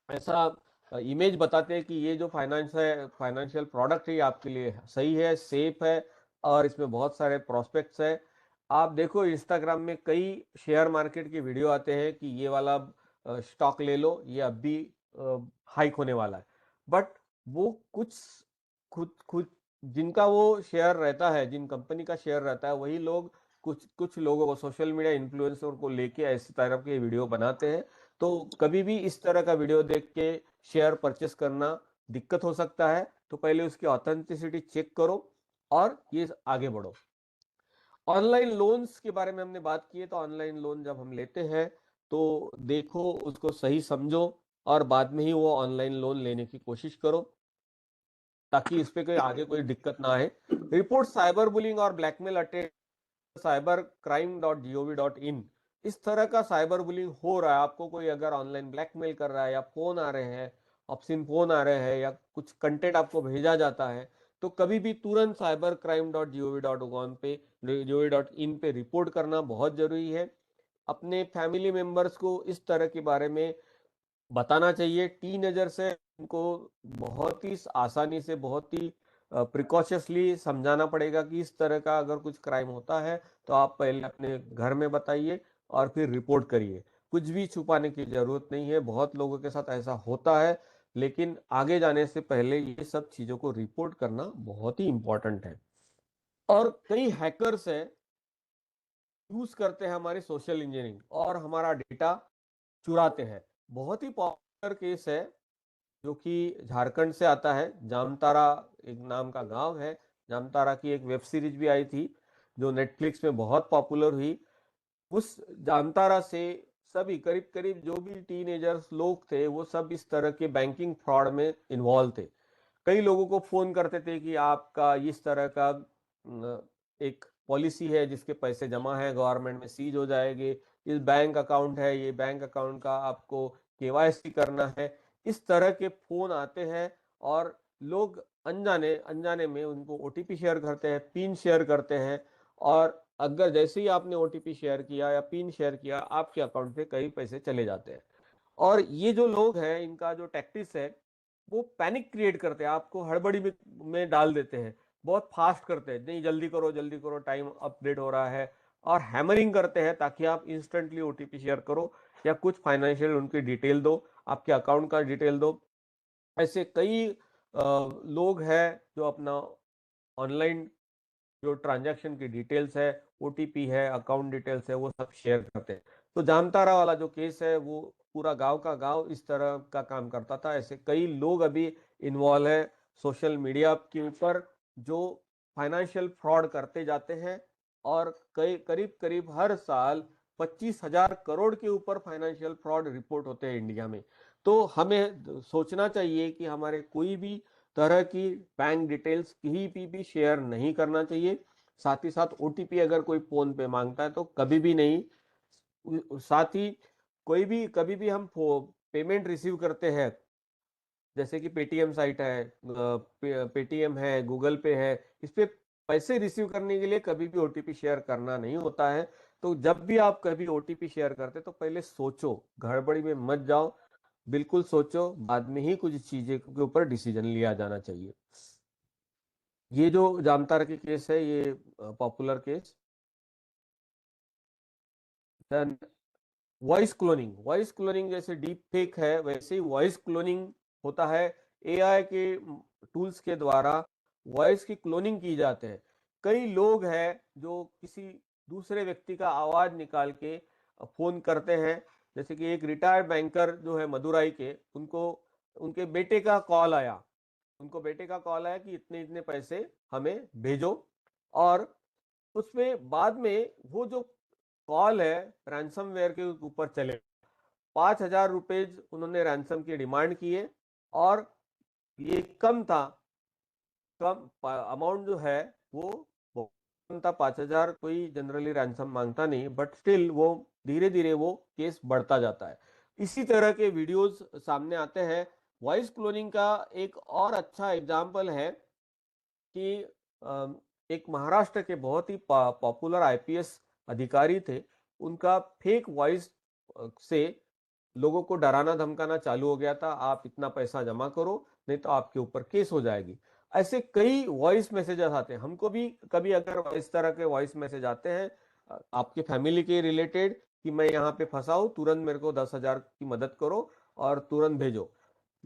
ऐसा इमेज बताते हैं कि ये जो फाइनेंशियल प्रोडक्ट है ये आपके लिए सही है, सेफ है, और इसमें बहुत सारे प्रोस्पेक्ट्स है। आप देखो इंस्टाग्राम में कई शेयर मार्केट के वीडियो आते हैं कि ये वाला स्टॉक ले लो, ये अभी हाइक होने वाला है। बट वो कुछ खुद खुद जिनका वो शेयर रहता है, जिन कंपनी का शेयर रहता है, वही लोग कुछ कुछ लोगों को, सोशल मीडिया इन्फ्लुएंसर को लेके ऐसे तरह के वीडियो बनाते हैं। तो कभी भी इस तरह का वीडियो देख के शेयर परचेस करना दिक्कत हो सकता है। तो पहले उसकी ऑथेंटिसिटी चेक करो और ये आगे बढ़ो। ऑनलाइन लोन्स के बारे में हमने बात की है, तो ऑनलाइन लोन जब हम लेते हैं तो देखो उसको सही समझो और बाद में ही वो ऑनलाइन लोन लेने की कोशिश करो ताकि इस पे कोई आगे कोई दिक्कत ना आए। रिपोर्ट साइबर बुलिंग और ब्लैकमेल अटैक cybercrime.gov.in। इस तरह का साइबर बुलिंग हो रहा है, आपको कोई अगर ऑनलाइन ब्लैकमेल कर रहा है या फोन आ रहे हैं, ऑप्शन फोन आ रहे हैं या कुछ कंटेंट आपको भेजा जाता है, तो कभी भी तुरंत cybercrime.gov.in पे रिपोर्ट करना बहुत जरूरी है। अपने फैमिली मेंबर्स को इस तरह के बारे में बताना चाहिए। टीनेजर से उनको बहुत ही आसानी से, बहुत ही प्रिकॉशसली समझाना पड़ेगा कि इस तरह का अगर कुछ क्राइम होता है तो आप पहले अपने घर में बताइए और फिर रिपोर्ट करिए। कुछ भी छुपाने की जरूरत नहीं है, बहुत लोगों के साथ ऐसा होता है, लेकिन आगे जाने से पहले ये सब चीजों को रिपोर्ट करना बहुत ही इंपॉर्टेंट है। और कई हैकर्स है यूज करते हैं हमारी सोशल इंजीनियरिंग और हमारा डेटा चुराते हैं। बहुत ही पॉपुलर केस है जो कि झारखंड से आता है। जामतारा एक नाम का गांव है। जामतारा की एक वेब सीरीज भी आई थी जो नेटफ्लिक्स में बहुत पॉपुलर हुई। उस जामतारा से सभी करीब करीब जो भी टीनेजर्स लोग थे वो सब इस तरह के बैंकिंग फ्रॉड में इन्वॉल्व थे। कई लोगों को फोन करते थे कि आपका इस तरह का एक पॉलिसी है जिसके पैसे जमा है गवर्नमेंट में सीज हो जाएंगे, इस बैंक अकाउंट है, ये बैंक अकाउंट का आपको केवाईसी करना है। इस तरह के फोन आते हैं और लोग अनजाने अनजाने में उनको ओटीपी शेयर करते हैं, पिन शेयर करते हैं, और अगर जैसे ही आपने ओटीपी शेयर किया या पिन शेयर किया आपके अकाउंट से कई पैसे चले जाते हैं। और ये जो लोग हैं इनका जो टैक्टिस है वो पैनिक क्रिएट करते हैं, आपको हड़बड़ी में डाल देते हैं, बहुत फास्ट करते हैं, नहीं जल्दी करो टाइम अपडेट हो रहा है, और हैमरिंग करते हैं ताकि आप इंस्टेंटली ओटीपी शेयर करो या कुछ फाइनेंशियल उनकी डिटेल दो, आपके अकाउंट का डिटेल दो। ऐसे कई लोग हैं जो अपना ऑनलाइन जो ट्रांजैक्शन की डिटेल्स है, ओटीपी है, अकाउंट डिटेल्स है, वो सब शेयर करते हैं। तो जामतारा वाला जो केस है वो पूरा गांव का गांव इस तरह का काम करता था। ऐसे कई लोग अभी इन्वॉल्व है सोशल मीडिया के ऊपर जो फाइनेंशियल फ्रॉड करते जाते हैं, और कई करीब करीब हर साल 25,000 करोड़ के ऊपर फाइनेंशियल फ्रॉड रिपोर्ट होते हैं इंडिया में। तो हमें सोचना चाहिए कि हमारे कोई भी तरह की बैंक डिटेल्स कहीं भी शेयर नहीं करना चाहिए। साथ ही साथ ओटीपी अगर कोई फोन पे मांगता है तो कभी भी नहीं। साथ ही कोई भी कभी भी हम पेमेंट रिसीव करते हैं, जैसे कि पेटीएम साइट है, पेटीएम है, गूगल पे है, इस पे पैसे रिसीव करने के लिए कभी भी ओटीपी शेयर करना नहीं होता है। तो जब भी आप कभी ओटीपी शेयर करते तो पहले सोचो, गड़बड़ी में मत जाओ, बिल्कुल सोचो, बाद में ही कुछ चीजें के ऊपर डिसीजन लिया जाना चाहिए। ये जो जामतारा के केस है, ये popular case. Then voice cloning जैसे डीप फेक है, वैसे ही वॉइस क्लोनिंग होता है। एआई के टूल्स के द्वारा वॉइस की क्लोनिंग की जाते हैं। कई लोग हैं जो किसी दूसरे व्यक्ति का आवाज निकाल के फोन करते हैं। जैसे कि एक रिटायर्ड बैंकर जो है मदुराई के, उनको उनके बेटे का कॉल आया, कि इतने इतने पैसे हमें भेजो। और उसमें बाद में वो जो कॉल है रैंसमवेयर के ऊपर चले, 5,000 रुपए उन्होंने रैंसम की डिमांड किए। और ये कम था, कम अमाउंट जो है वो बहुत कम था। 5,000 कोई जनरली रैंसम मांगता नहीं, बट स्टिल वो धीरे धीरे वो केस बढ़ता जाता है। इसी तरह के वीडियोस सामने आते हैं। वॉइस क्लोनिंग का एक और अच्छा एग्जाम्पल है कि एक महाराष्ट्र के बहुत ही पॉपुलर आईपीएस अधिकारी थे, उनका फेक वॉइस से लोगों को डराना धमकाना चालू हो गया था, आप इतना पैसा जमा करो नहीं तो आपके ऊपर केस हो जाएगी। ऐसे कई वॉइस मैसेजेस आते हैं हमको भी। कभी अगर इस तरह के वॉइस मैसेज आते हैं आपके फैमिली के रिलेटेड कि मैं यहाँ पे फंसा हूं, तुरंत मेरे को 10,000 की मदद करो और तुरंत भेजो।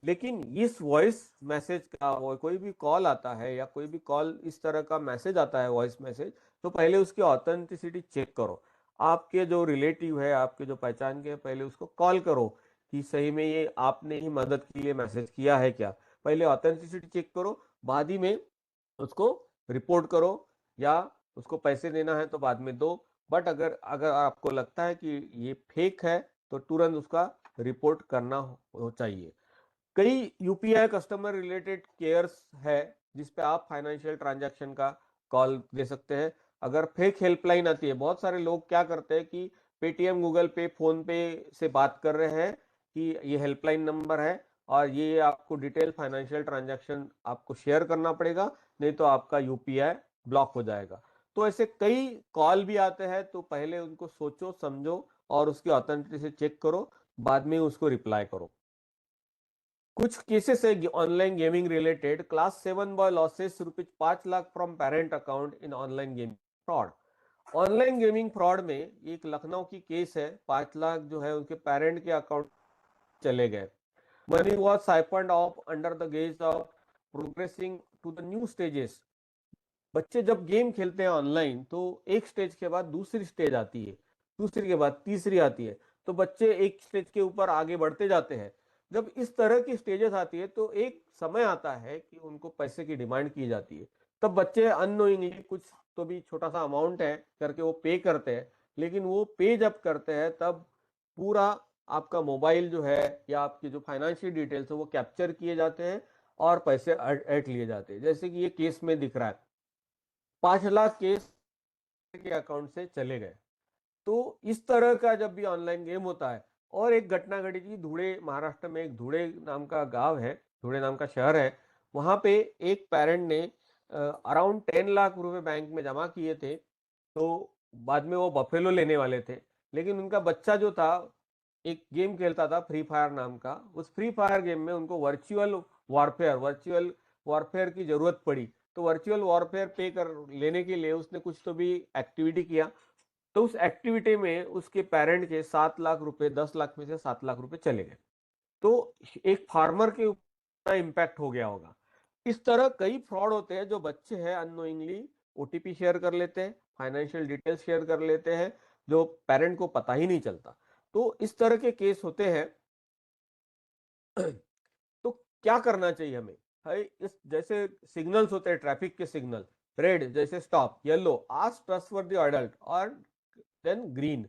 लेकिन इस वॉइस मैसेज का कोई भी कॉल आता है या कोई भी कॉल इस तरह का मैसेज आता है वॉइस मैसेज, तो पहले उसकी ऑथेंटिसिटी चेक करो। आपके जो रिलेटिव है, आपके जो पहचान के, पहले उसको कॉल करो कि सही में ये आपने ही मदद के लिए मैसेज किया है क्या। पहले ऑथेंटिसिटी चेक करो, बाद ही में उसको रिपोर्ट करो, या उसको पैसे देना है तो बाद में दो। बट अगर अगर आपको लगता है कि ये फेक है तो तुरंत उसका रिपोर्ट करना चाहिए। कई यूपीआई कस्टमर रिलेटेड केयर्स है जिसपे आप फाइनेंशियल ट्रांजैक्शन का कॉल दे सकते हैं। अगर फेक हेल्पलाइन आती है, बहुत सारे लोग क्या करते हैं कि पेटीएम, गूगल पे, फोन पे से बात कर रहे हैं कि ये हेल्पलाइन नंबर है और ये आपको डिटेल फाइनेंशियल ट्रांजैक्शन आपको शेयर करना पड़ेगा, नहीं तो आपका यूपीआई ब्लॉक हो जाएगा। तो ऐसे कई कॉल भी आते हैं, तो पहले उनको सोचो समझो और उसकी ऑथेंटिसिटी चेक करो, बाद में उसको रिप्लाई करो। कुछ केसेस है online gaming related. Class 7 boy losses ₹5 lakh from parent account in online gaming fraud. Online gaming fraud में एक लखनऊ की केस है, 5 लाख जो है उनके पेरेंट के अकाउंट चले गए। Money was siphoned off under the guise of progressing to the new stages. बच्चे जब गेम खेलते हैं ऑनलाइन तो एक स्टेज के बाद दूसरी स्टेज आती है, दूसरी के बाद तीसरी आती है, तो बच्चे एक स्टेज के ऊपर आगे बढ़ते जाते हैं। जब इस तरह की स्टेजेस आती है तो एक समय आता है कि उनको पैसे की डिमांड की जाती है। तब बच्चे अननोइंगली कुछ तो भी छोटा सा अमाउंट है करके वो पे करते हैं। लेकिन वो पे जब करते हैं तब पूरा आपका मोबाइल जो है या आपकी जो फाइनेंशियल डिटेल्स है वो कैप्चर किए जाते हैं और पैसे ऐट लिए जाते हैं। जैसे कि ये केस में दिख रहा है, 5 लाख केस के अकाउंट से चले गए। तो इस तरह का जब भी ऑनलाइन गेम होता है। और एक घटना घटी थी धुले, महाराष्ट्र में एक धुले नाम का गांव है, धुले नाम का शहर है। वहां पे एक पेरेंट ने अराउंड 10 लाख रुपए बैंक में जमा किए थे। तो बाद में वो बफेलो लेने वाले थे, लेकिन उनका बच्चा जो था एक गेम खेलता था फ्री फायर नाम का। उस फ्री फायर गेम में उनको वर्चुअल वॉरफेयर की जरूरत पड़ी। तो वर्चुअल वॉरफेयर पे कर लेने के लिए उसने कुछ तो भी एक्टिविटी किया। तो उस एक्टिविटी में उसके पेरेंट के 7 लाख रुपए, 10 लाख में से 7 लाख रुपए चले गए। तो एक फार्मर के ऊपर इम्पैक्ट हो गया होगा। इस तरह कई फ्रॉड होते हैं जो बच्चे हैं अननोइंगली ओटीपी शेयर कर लेते हैं, फाइनेंशियल डिटेल्स शेयर कर लेते हैं, जो पेरेंट को पता ही नहीं चलता। तो इस तरह के केस होते हैं। तो क्या करना चाहिए हमें? है इस जैसे सिग्नल्स होते हैं, ट्रैफिक के सिग्नल, रेड जैसे stop, yellow ask trustworthy adult, और देन ग्रीन।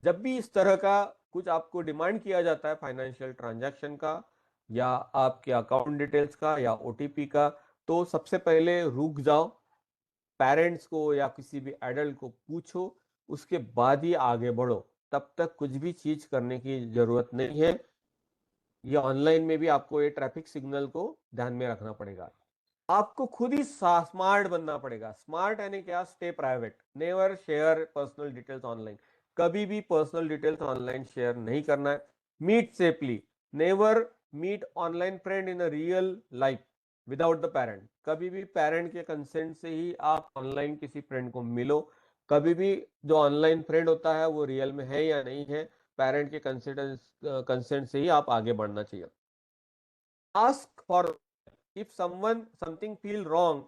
जब भी इस तरह का कुछ आपको डिमांड किया जाता है फाइनेंशियल ट्रांजैक्शन का या आपके अकाउंट डिटेल्स का या ओटीपी का, तो सबसे पहले रुक जाओ, पेरेंट्स को या किसी भी एडल्ट को पूछो, उसके बाद ही आगे बढ़ो। तब तक कुछ भी चीज करने की जरूरत नहीं है। ये ऑनलाइन में भी आपको ये ट्रैफिक सिग्नल को ध्यान में रखना पड़ेगा। आपको खुद ही स्मार्ट बनना पड़ेगा। स्मार्ट यानी क्या? Stay private, never share personal details online. कभी भी पर्सनल डिटेल्स ऑनलाइन शेयर नहीं करना है। Meet safely, never meet online friend in a real life without the parent. कभी भी पेरेंट के कंसेंट से ही आप ऑनलाइन किसी फ्रेंड को मिलो। कभी भी जो ऑनलाइन फ्रेंड होता है वो रियल में है या नहीं है, पेरेंट के कंसेंट से ही आप आगे बढ़ना चाहिए। Ask for, if something feel wrong,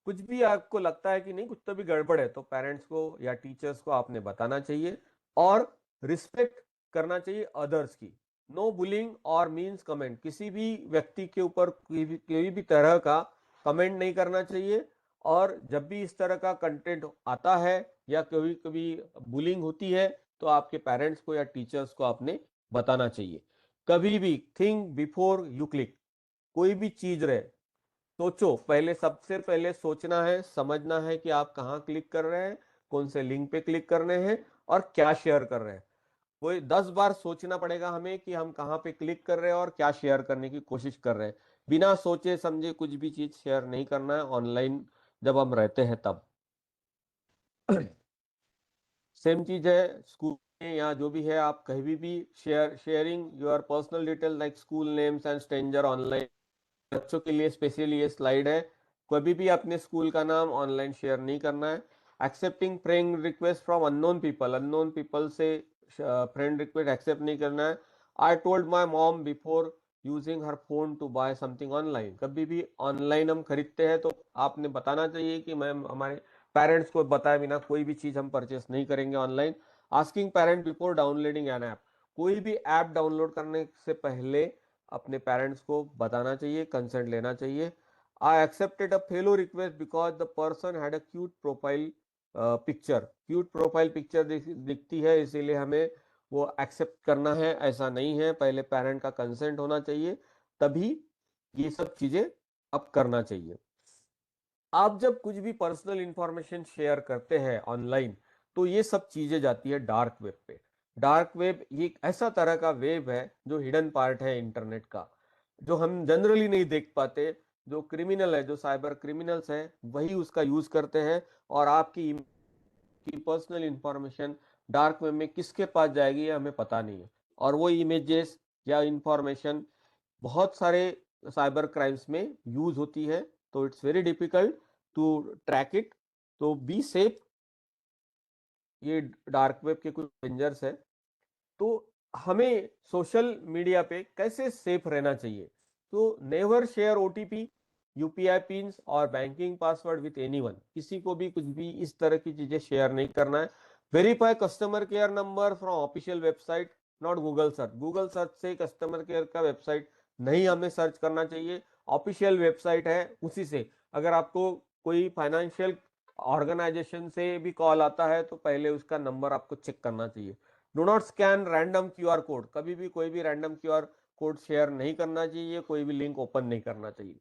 कुछ भी आपको लगता है कि नहीं कुछ तो भी गड़बड़ है, तो पेरेंट्स को या टीचर्स को आपने बताना चाहिए। और रिस्पेक्ट करना चाहिए अदर्स की। नो बुलिंग और मीन्स कमेंट, किसी भी व्यक्ति के ऊपर कोई भी तरह का कमेंट नहीं करना चाहिए। और जब भी इस तरह का कंटेंट आता है या कभी कभी बुलिंग होती है, तो आपके पेरेंट्स को या टीचर्स को आपने बताना चाहिए। कभी भी थिंक बिफोर यू क्लिक, कोई भी चीज रहे सोचो पहले, सबसे पहले सोचना है, समझना है कि आप कहाँ क्लिक कर रहे हैं, कौन से लिंक पे क्लिक करने हैं और क्या शेयर कर रहे हैं। कोई 10 बार सोचना पड़ेगा हमें कि हम कहाँ पे क्लिक कर रहे हैं और क्या शेयर करने की कोशिश कर रहे हैं। बिना सोचे समझे कुछ भी चीज शेयर नहीं करना है ऑनलाइन जब हम रहते हैं तब। सेम चीज है स्कूल में या जो भी है, आप कहीं भी sharing your personal detail like school names and stranger online. बच्चों के लिए स्पेशली ये स्लाइड है, कभी भी अपने स्कूल का नाम ऑनलाइन शेयर नहीं करना है। Accepting friend request from unknown people से फ्रेंड रिक्वेस्ट एक्सेप्ट नहीं करना है। I told my mom before using her phone to buy something online, कभी भी ऑनलाइन हम खरीदते हैं तो आपने बताना चाहिए कि मैम हमारे पेरेंट्स को बताए बिना कोई भी चीज हम परचेस नहीं करेंगे online. Asking parent before downloading an app, कोई भी ऐप डाउनलोड करने से पहले अपने पेरेंट्स को बताना चाहिए, कंसेंट लेना चाहिए। I accepted a fellow request because the person had a cute profile picture, cute profile picture दिखती है इसीलिए हमें वो एक्सेप्ट करना है, ऐसा नहीं है। पहले पेरेंट का कंसेंट होना चाहिए, तभी ये सब चीजें अब करना चाहिए। आप जब कुछ भी पर्सनल इंफॉर्मेशन शेयर करते हैं ऑनलाइन, तो ये सब चीजें जाती है डार्क वेब पे। डार्क वेब ये एक ऐसा तरह का वेब है जो हिडन पार्ट है इंटरनेट का, जो हम जनरली नहीं देख पाते। जो क्रिमिनल है, जो साइबर क्रिमिनल्स हैं, वही उसका यूज करते हैं। और आपकी पर्सनल इंफॉर्मेशन डार्क वेब में किसके पास जाएगी ये हमें पता नहीं है। और वो इमेजेस या इंफॉर्मेशन बहुत सारे साइबर क्राइम्स में यूज होती है, तो it's very difficult to track it. तो बी सेफ, ये डार्क वेब के कुछ डेंजर्स है। तो हमें सोशल मीडिया पे कैसे सेफ रहना चाहिए? तो never share OTP, UPI pins और बैंकिंग पासवर्ड विथ एनीवन, किसी को भी कुछ भी इस तरह की चीजें शेयर नहीं करना है। Verify customer care number from official website, not Google search. Google search से कस्टमर केयर का वेबसाइट नहीं हमें सर्च करना चाहिए, ऑफिशियल वेबसाइट है उसी से। अगर आपको कोई फाइनेंशियल ऑर्गेनाइजेशन से भी कॉल आता है तो पहले उसका नंबर आपको चेक करना चाहिए। Do not scan random QR code, कभी भी कोई भी रैंडम क्यूआर कोड शेयर नहीं करना चाहिए, कोई भी लिंक ओपन नहीं करना चाहिए।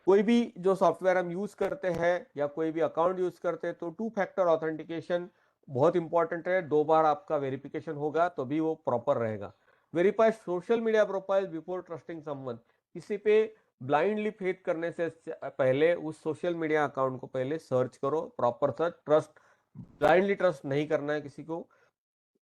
कोई भी जो सॉफ्टवेयर हम यूज करते हैं या कोई भी अकाउंट यूज करते हैं तो 2 फैक्टर ऑथेंटिकेशन बहुत इंपॉर्टेंट है। 2 बार आपका वेरिफिकेशन होगा तो भी वो प्रॉपर रहेगा। Verify social media profile before trusting someone, किसी पे ब्लाइंडली फेथ करने से पहले उस सोशल मीडिया अकाउंट को पहले सर्च करो, proper search. Trust, blindly trust नहीं करना है किसी को।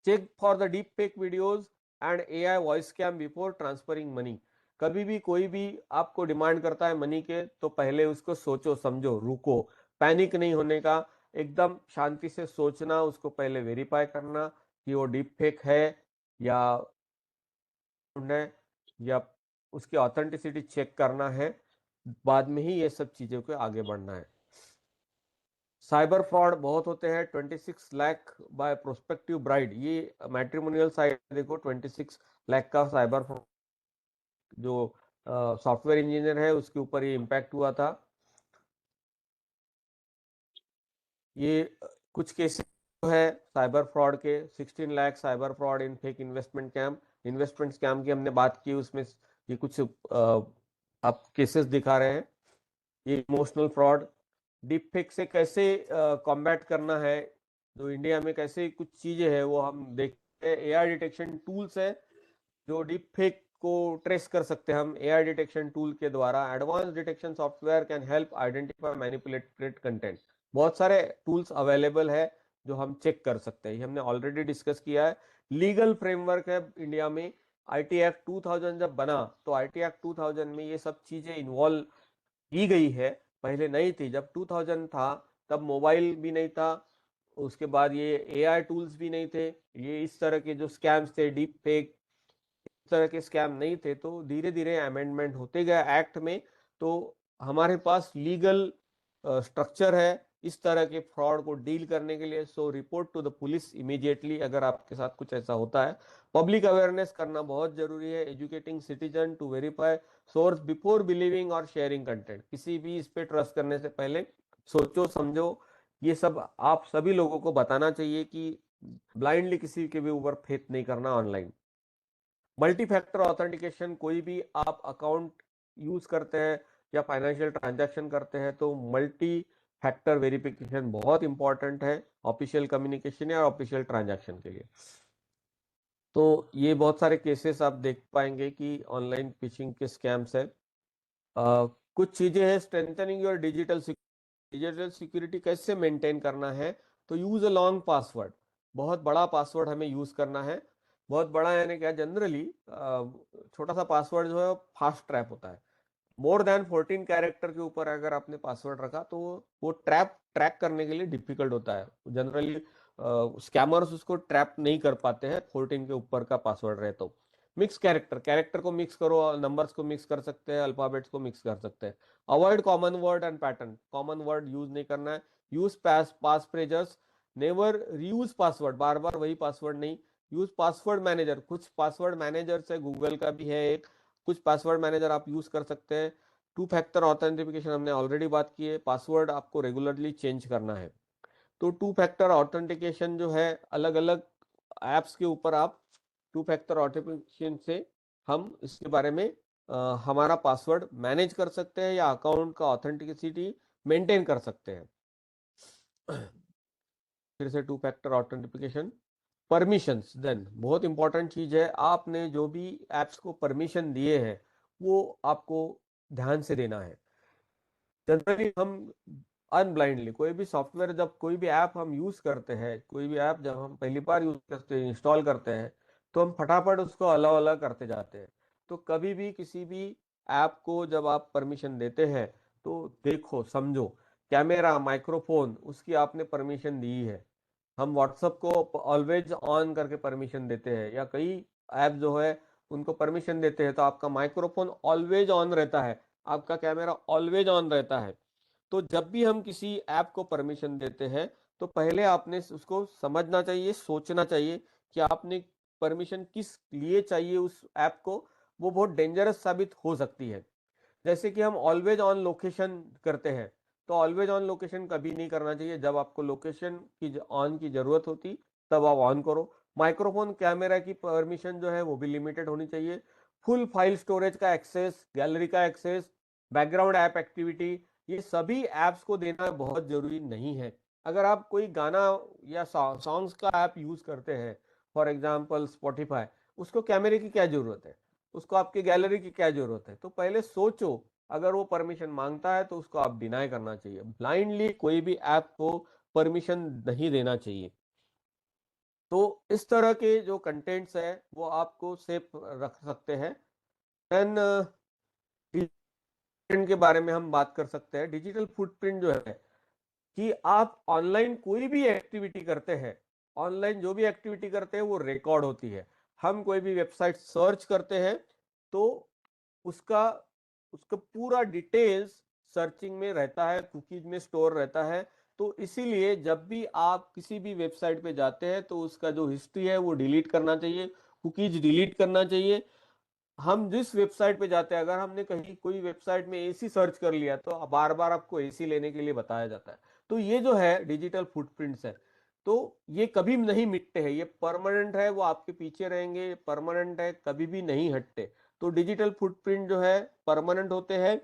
Check for the deep fake videos and AI voice scam before transferring money, कभी भी कोई भी आपको डिमांड करता है मनी के तो पहले उसको सोचो समझो, रुको। पैनिक नहीं होने का, एकदम शांति से सोचना, उसको पहले वेरीफाई करना कि वो डीप फेक है या है, या उसकी ऑथेंटिसिटी चेक करना है। बाद में ही ये सब चीजों को आगे बढ़ना है। साइबर फ्रॉड बहुत होते हैं। 26 लाख बाय प्रोस्पेक्टिव ब्राइड, ये मैट्रिमोनियल साइट देखो, 26 लाख का साइबर फ्रॉड जो सॉफ्टवेयर इंजीनियर है उसके ऊपर ये इम्पैक्ट हुआ था। ये कुछ केसेस है साइबर फ्रॉड के। 16 lakh cyber fraud in fake investment scam की हमने बात की, उसमें ये कुछ आप केसेस दिखा रहे हैं। ये इमोशनल फ्रॉड, डीप फेक से कैसे कॉम्बैट करना है, जो इंडिया में कैसे कुछ चीजें हैं वो हम देखते हैं। एआई डिटेक्शन टूल्स है जो डीप फेक को ट्रेस कर सकते हैं हम एआई डिटेक्शन टूल के द्वारा। Advance detection software can help identify manipulated content. बहुत सारे टूल्स अवेलेबल है जो हम चेक कर सकते हैं, ये हमने ऑलरेडी डिस्कस किया है। लीगल फ्रेमवर्क है इंडिया में। आईटी एक्ट 2000 जब बना तो आईटी एक्ट 2000 में ये सब चीजें इन्वॉल्व की गई है, पहले नहीं थी। जब 2000 था तब मोबाइल भी नहीं था, उसके बाद ये एआई टूल्स भी नहीं थे, ये इस तरह के जो स्कैम्स थे डीप फेक इस तरह के स्कैम नहीं थे। तो धीरे धीरे अमेंडमेंट होते गए एक्ट में, तो हमारे पास लीगल स्ट्रक्चर है इस तरह के फ्रॉड को डील करने के लिए। So report to the police immediately अगर आपके साथ कुछ ऐसा होता है। पब्लिक अवेयरनेस करना बहुत जरूरी है। Educating citizen to verify source before believing और शेयरिंग कंटेंट। किसी भी इस पे ट्रस्ट करने से पहले सोचो समझो, ये सब आप सभी लोगों को बताना चाहिए कि ब्लाइंडली किसी के भी ऊपर फेथ नहीं करना ऑनलाइन। मल्टी फैक्टर ऑथेंटिकेशन, कोई भी आप अकाउंट यूज करते हैं या फाइनेंशियल ट्रांजैक्शन करते हैं तो मल्टी फैक्टर वेरिफिकेशन बहुत इंपॉर्टेंट है ऑफिशियल कम्युनिकेशन या ऑफिशियल ट्रांजैक्शन के लिए। तो ये बहुत सारे केसेस आप देख पाएंगे कि ऑनलाइन फिशिंग के स्कैम्स है। कुछ चीजें हैं स्ट्रेंथनिंग योर डिजिटल सिक्योरिटी कैसे मेंटेन करना है। तो यूज अ लॉन्ग पासवर्ड, बहुत बड़ा पासवर्ड हमें यूज करना है। बहुत बड़ा यानी क्या, जनरली छोटा सा पासवर्ड जो है फास्ट ट्रैप होता है। मोर देन 14 कैरेक्टर के ऊपर अगर आपने पासवर्ड रखा तो वो ट्रैक करने के लिए डिफिकल्ट होता है। जनरली स्कैमर्स उसको ट्रैप नहीं कर पाते हैं 14 के ऊपर का पासवर्ड रहे तो। मिक्स कैरेक्टर को मिक्स करो, नंबर्स को मिक्स कर सकते हैं, अल्फाबेट्स को मिक्स कर सकते हैं। Avoid common word and pattern, common word use नहीं करना है। यूज पास फ्रेजर्स, नेवर रीयूज पासवर्ड, बार बार वही पासवर्ड नहीं। यूज पासवर्ड मैनेजर, कुछ पासवर्ड मैनेजर है, गूगल का भी है एक, कुछ पासवर्ड मैनेजर आप यूज कर सकते हैं। टू फैक्टर ऑथेंटिफिकेशन हमने ऑलरेडी बात की है, पासवर्ड आपको रेगुलरली चेंज करना है। तो टू फैक्टर ऑथेंटिकेशन जो है अलग अलग एप्स के ऊपर आप टू फैक्टर ऑथेंटिकेशन से हम इसके बारे में हमारा पासवर्ड मैनेज कर सकते हैं या अकाउंट का ऑथेंटिसिटी मेंटेन कर सकते हैं। फिर से two factor authentication, permissions then बहुत इंपॉर्टेंट चीज है। आपने जो भी एप्स को परमिशन दिए हैं वो आपको ध्यान से देना है। जनरली हम अनब्लाइंडली कोई भी सॉफ्टवेयर, जब कोई भी ऐप हम यूज करते हैं, कोई भी ऐप जब हम पहली बार यूज करते हैं, इंस्टॉल करते हैं, तो हम फटाफट उसको अलग अलग करते जाते हैं। तो कभी भी किसी भी ऐप को जब आप परमिशन देते हैं तो देखो समझो, कैमरा माइक्रोफोन उसकी आपने परमिशन दी है। हम व्हाट्सएप को ऑलवेज ऑन करके परमिशन देते हैं, या कई ऐप जो है उनको परमिशन देते हैं तो आपका माइक्रोफोन ऑलवेज ऑन रहता है, आपका कैमरा ऑलवेज ऑन रहता है। तो जब भी हम किसी ऐप को परमिशन देते हैं तो पहले आपने उसको समझना चाहिए, सोचना चाहिए कि आपने परमिशन किस लिए चाहिए उस ऐप को। वो बहुत डेंजरस साबित हो सकती है। जैसे कि हम ऑलवेज ऑन लोकेशन करते हैं, तो ऑलवेज ऑन लोकेशन कभी नहीं करना चाहिए। जब आपको लोकेशन की ऑन की जरूरत होती तब आप ऑन करो। माइक्रोफोन कैमरा की परमिशन जो है वो भी लिमिटेड होनी चाहिए। फुल फाइल स्टोरेज का एक्सेस, गैलरी का एक्सेस, बैकग्राउंड ऐप एक्टिविटी, ये सभी ऐप्स को देना बहुत जरूरी नहीं है। अगर आप कोई गाना या सॉन्ग्स का ऐप यूज करते हैं, फॉर एग्जाम्पल स्पॉटिफाई, उसको कैमरे की क्या जरूरत है, उसको आपकी गैलरी की क्या जरूरत है। तो पहले सोचो, अगर वो परमिशन मांगता है तो उसको आप डिनाई करना चाहिए। ब्लाइंडली कोई भी ऐप को परमिशन नहीं देना चाहिए। तो इस तरह के जो कंटेंट्स है वो आपको सेफ रख सकते हैं। देन के बारे में हम बात कर सकते हैं। डिजिटल फुटप्रिंट जो है कि आप ऑनलाइन कोई भी एक्टिविटी करते हैं, ऑनलाइन जो भी एक्टिविटी करते हैं वो रिकॉर्ड होती है। हम कोई भी वेबसाइट सर्च करते हैं तो उसका उसका पूरा डिटेल्स सर्चिंग में रहता है, कुकीज में स्टोर रहता है। तो इसीलिए जब भी आप किसी भी वेबसाइट पे जाते हैं तो उसका जो हिस्ट्री है वो डिलीट करना चाहिए, कुकीज डिलीट करना चाहिए। हम जिस वेबसाइट पे जाते हैं, अगर हमने कहीं कोई वेबसाइट में एसी सर्च कर लिया तो बार बार आपको एसी लेने के लिए बताया जाता है। तो ये जो है डिजिटल फुटप्रिंट्स है, तो ये कभी नहीं मिटते हैं, ये परमानेंट है, वो आपके पीछे रहेंगे, परमानेंट है, कभी भी नहीं हटते। तो डिजिटल फुटप्रिंट जो है परमानेंट होते हैं।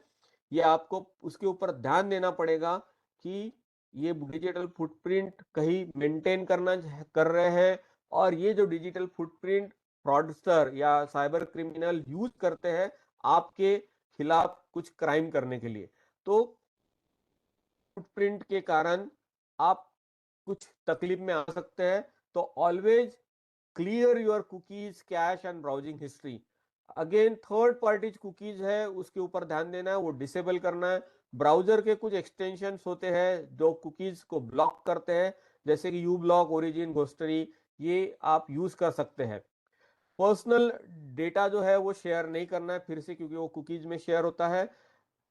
ये आपको उसके ऊपर ध्यान देना पड़ेगा कि ये डिजिटल फुटप्रिंट कहीं मेंटेन कर रहे हैं, और ये जो डिजिटल फुटप्रिंट फ्रॉडस्टर या साइबर क्रिमिनल यूज करते हैं आपके खिलाफ कुछ क्राइम करने के लिए। तो फुटप्रिंट के कारण आप कुछ तकलीफ में आ सकते हैं। तो always clear your cookies, cash and browsing history. Again third party cookies है, उसके ऊपर ध्यान देना है, वो डिसेबल करना है। ब्राउजर के कुछ एक्सटेंशंस होते हैं जो कुकीज को ब्लॉक करते हैं, जैसे कि यू ब्लॉक, ओरिजिन, घोस्टरी, ये आप यूज कर सकते हैं। पर्सनल डेटा जो है वो शेयर नहीं करना है फिर से, क्योंकि वो कुकीज में शेयर होता है।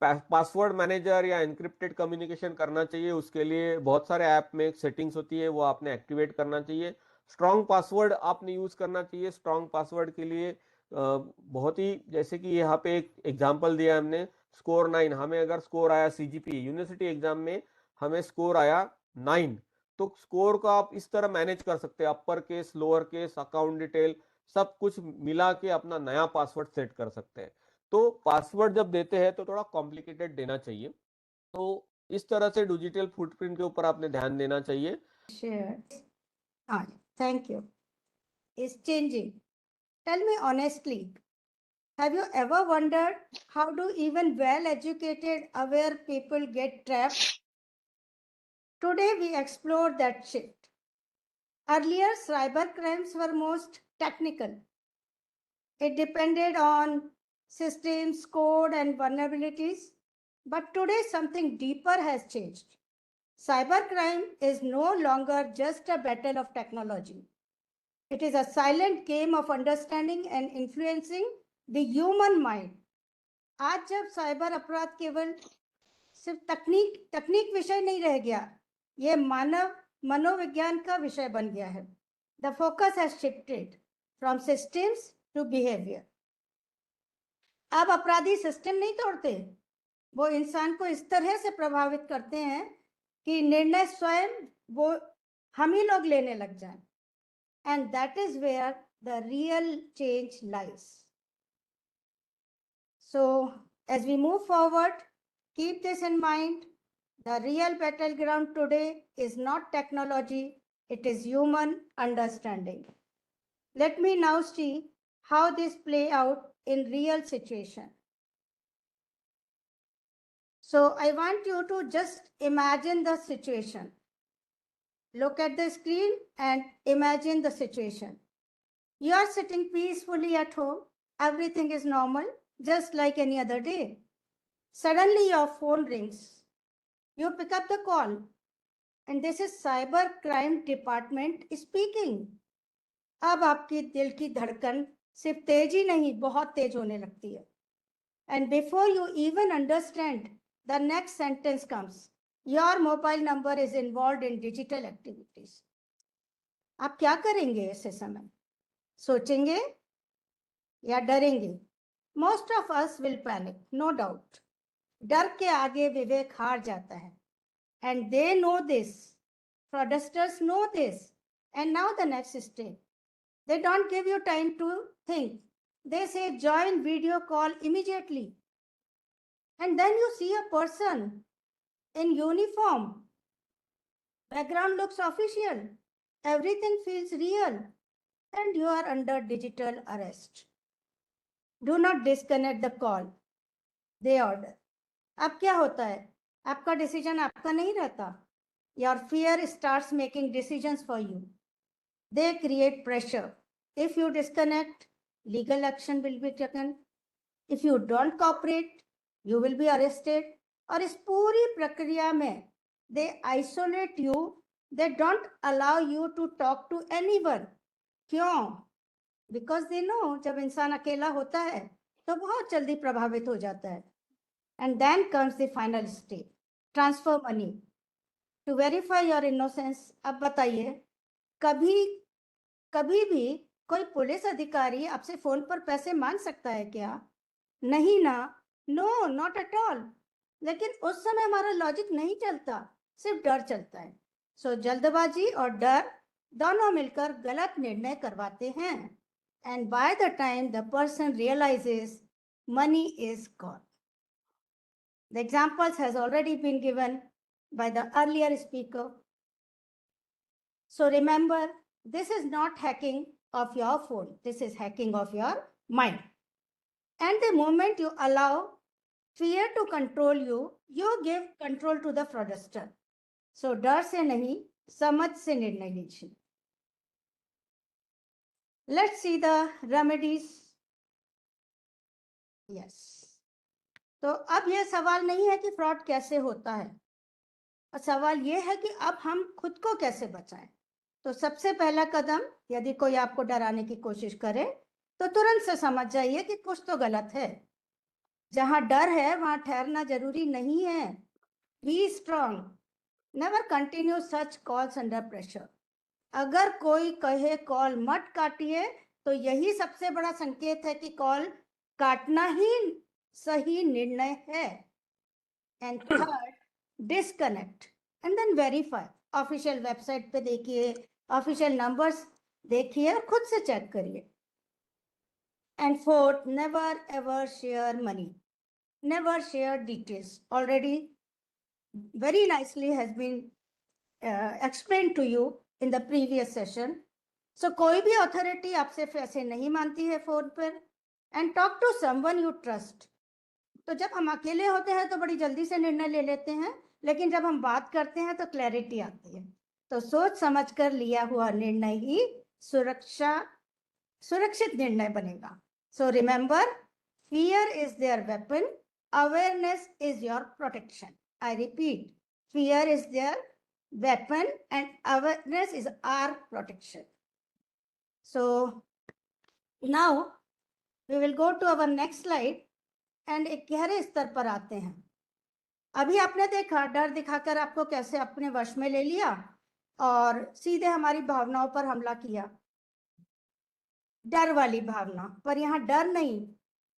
पासवर्ड मैनेजर या एनक्रिप्टेड कम्युनिकेशन करना चाहिए, उसके लिए बहुत सारे ऐप में सेटिंग्स होती है, वो आपने एक्टिवेट करना चाहिए। स्ट्रॉन्ग पासवर्ड आपने यूज करना चाहिए। स्ट्रॉन्ग पासवर्ड के लिए बहुत ही, जैसे कि यहाँ पे एक एग्जांपल दिया हमने, स्कोर 9। हमें अगर स्कोर आया सीजीपी यूनिवर्सिटी एग्जाम में, हमें स्कोर आया 9, तो स्कोर को आप इस तरह मैनेज कर सकते हैं, upper case, lower case, account detail सब कुछ मिला के अपना नया पासवर्ड सेट कर सकते हैं। तो पासवर्ड जब देते हैं तो थोड़ा कॉम्प्लिकेटेड देना चाहिए। तो इस तरह से डिजिटल फुटप्रिंट के ऊपर आपने ध्यान देना चाहिए। Thank you. Is changing. Tell me honestly, have you ever wondered how do even well-educated, aware people get trapped? Today we explore that shift. Earlier, cyber crimes were most technical. It depended on systems, code, and vulnerabilities. But today, something deeper has changed. Cybercrime is no longer just a battle of technology. It is a silent game of understanding and influencing the human mind. आज जब cyber अपराध केवल सिर्फ तकनीक विषय नहीं रह गया, ये मानव मनोविज्ञान का विषय बन गया है. The focus has shifted from systems to behavior. अब अपराधी सिस्टम नहीं तोड़ते, वो इंसान को इस तरह से प्रभावित करते हैं कि निर्णय स्वयं वो हम ही लोग लेने लग जाएं. And that is where the real change lies. So as we move forward, keep this in mind. The real battleground today is not technology, it is human understanding. Let me now see how this play out in real situation. So I want you to just imagine the situation. Look at the screen and imagine the situation. You are sitting peacefully at home. Everything is normal, just like any other day. Suddenly your phone rings. You pick up the call. And this is cyber crime department speaking. अब आपकी दिल की धड़कन सिर्फ तेज ही नहीं, बहुत तेज होने लगती है. And before you even understand, the next sentence comes. Your mobile number is involved in digital activities. आप क्या करेंगे ऐसे समय? सोचेंगे या डरेंगे? Most of us will panic, no doubt. डर के आगे विवेक हार जाता है. And they know this. Fraudsters know this. And now the next step. They don't give you time to think. They say join video call immediately. And then you see a person in uniform. Background looks official. Everything feels real. And you are under digital arrest. Do not disconnect the call. They order. अब क्या होता है? आपका decision आपका नहीं रहता. Your fear starts making decisions for you. They create pressure. If you disconnect, legal action will be taken. If you don't cooperate, you will be arrested. और इस पूरी प्रक्रिया में they isolate you. They don't allow you to talk to anyone. क्यों? Because they know जब इंसान अकेला होता है तो बहुत जल्दी प्रभावित हो जाता है. And then comes the final step. Transfer money. To verify your innocence. अब बताइए, कभी भी कोई पुलिस अधिकारी आपसे फोन पर पैसे मांग सकता है क्या? नहीं ना. No, not at all. लेकिन उस समय हमारा लॉजिक नहीं चलता, सिर्फ डर चलता है. सो जल्दबाजी और डर दोनों मिलकर गलत निर्णय करवाते हैं. And by the time the person realises, money is gone. The examples has already been given. by the earlier speaker. So remember, this is not hacking of your phone. This is hacking of your mind. And the moment you allow fear to control you, you give control to the fraudster. So डर से नहीं, समझ से निर्णय लीजिए. Let's see the remedies. Yes. तो अब यह सवाल नहीं है कि फ्रॉड कैसे होता है, और सवाल यह है कि अब हम खुद को कैसे बचाएं. तो सबसे पहला कदम, यदि कोई आपको डराने की कोशिश करे तो तुरंत से समझ जाइए कि कुछ तो गलत है. जहां डर है वहां ठहरना जरूरी नहीं है. B strong. नेवर कंटिन्यू सच कॉल्स अंडर प्रेशर. अगर कोई कहे कॉल मत काटिए तो यही सबसे बड़ा संकेत है कि कॉल काटना ही सही निर्णय है. And third, disconnect and then verify. Official website पे देखिए, ऑफिशियल नंबर्स देखिए और खुद से चेक करिए. And fourth, never ever share money. Never share details. Already very nicely has been explained to you in the previous session. So कोई भी authority आपसे पैसे नहीं मांगती है फोन पर. And talk to someone you trust. तो जब हम अकेले होते हैं तो बड़ी जल्दी से निर्णय ले लेते हैं, लेकिन जब हम बात करते हैं तो क्लैरिटी आती है. तो सोच समझ कर लिया हुआ निर्णय ही सुरक्षित निर्णय बनेगा. So remember, fear is their weapon, awareness is your protection. I repeat, fear is their weapon and awareness is our protection. So now we will go to our next slide and एक गहरे स्तर पर आते हैं. अभी आपने देखा डर दिखाकर आपको कैसे अपने वश में ले लिया और सीधे हमारी भावनाओं पर हमला किया. डर वाली भावना, पर यहाँ डर नहीं,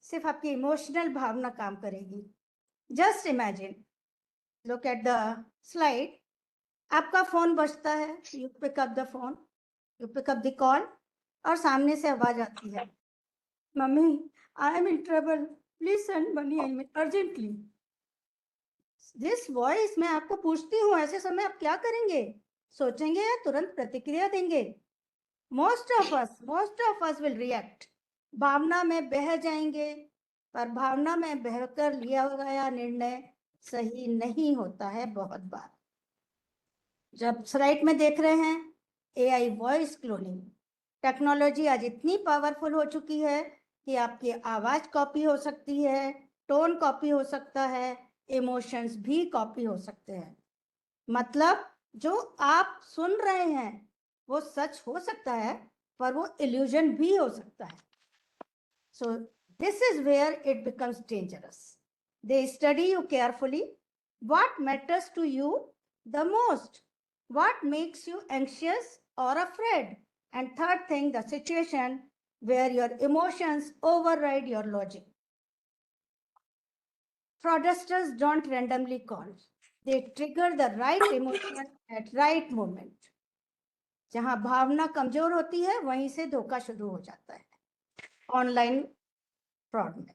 सिर्फ आपकी इमोशनल भावना काम करेगी. Just imagine, look at the slide. आपका फोन बजता है, you pick up the phone, you pick up the call, और सामने से आवाज आती है, mummy, I am in trouble, please send money urgently. This voice मैं आपको पूछती हूँ, ऐसे समय आप क्या करेंगे? सोचेंगे या तुरंत प्रतिक्रिया देंगे? Most of us will react. भावना में बह जाएंगे, पर भावना में बहकर लिया गया निर्णय सही नहीं होता है बहुत बार. जब स्लाइड में देख रहे हैं, AI वॉइस क्लोनिंग टेक्नोलॉजी आज इतनी पावरफुल हो चुकी है कि आपकी आवाज कॉपी हो सकती है, टोन कॉपी हो सकता है, इमोशंस भी कॉपी हो सकते हैं. मतलब जो आप सुन रहे हैं वो सच हो सकता है, पर वो इल्यूजन भी हो सकता है. So this is where it becomes dangerous. They study you carefully. What matters to you the most? What makes you anxious or afraid? And third thing, the situation where your emotions override your logic. Fraudsters don't randomly call. They trigger the right emotion at right moment. जहां भावना कमजोर होती है वहीं से धोखा शुरू हो जाता है ऑनलाइन फ्रॉड में.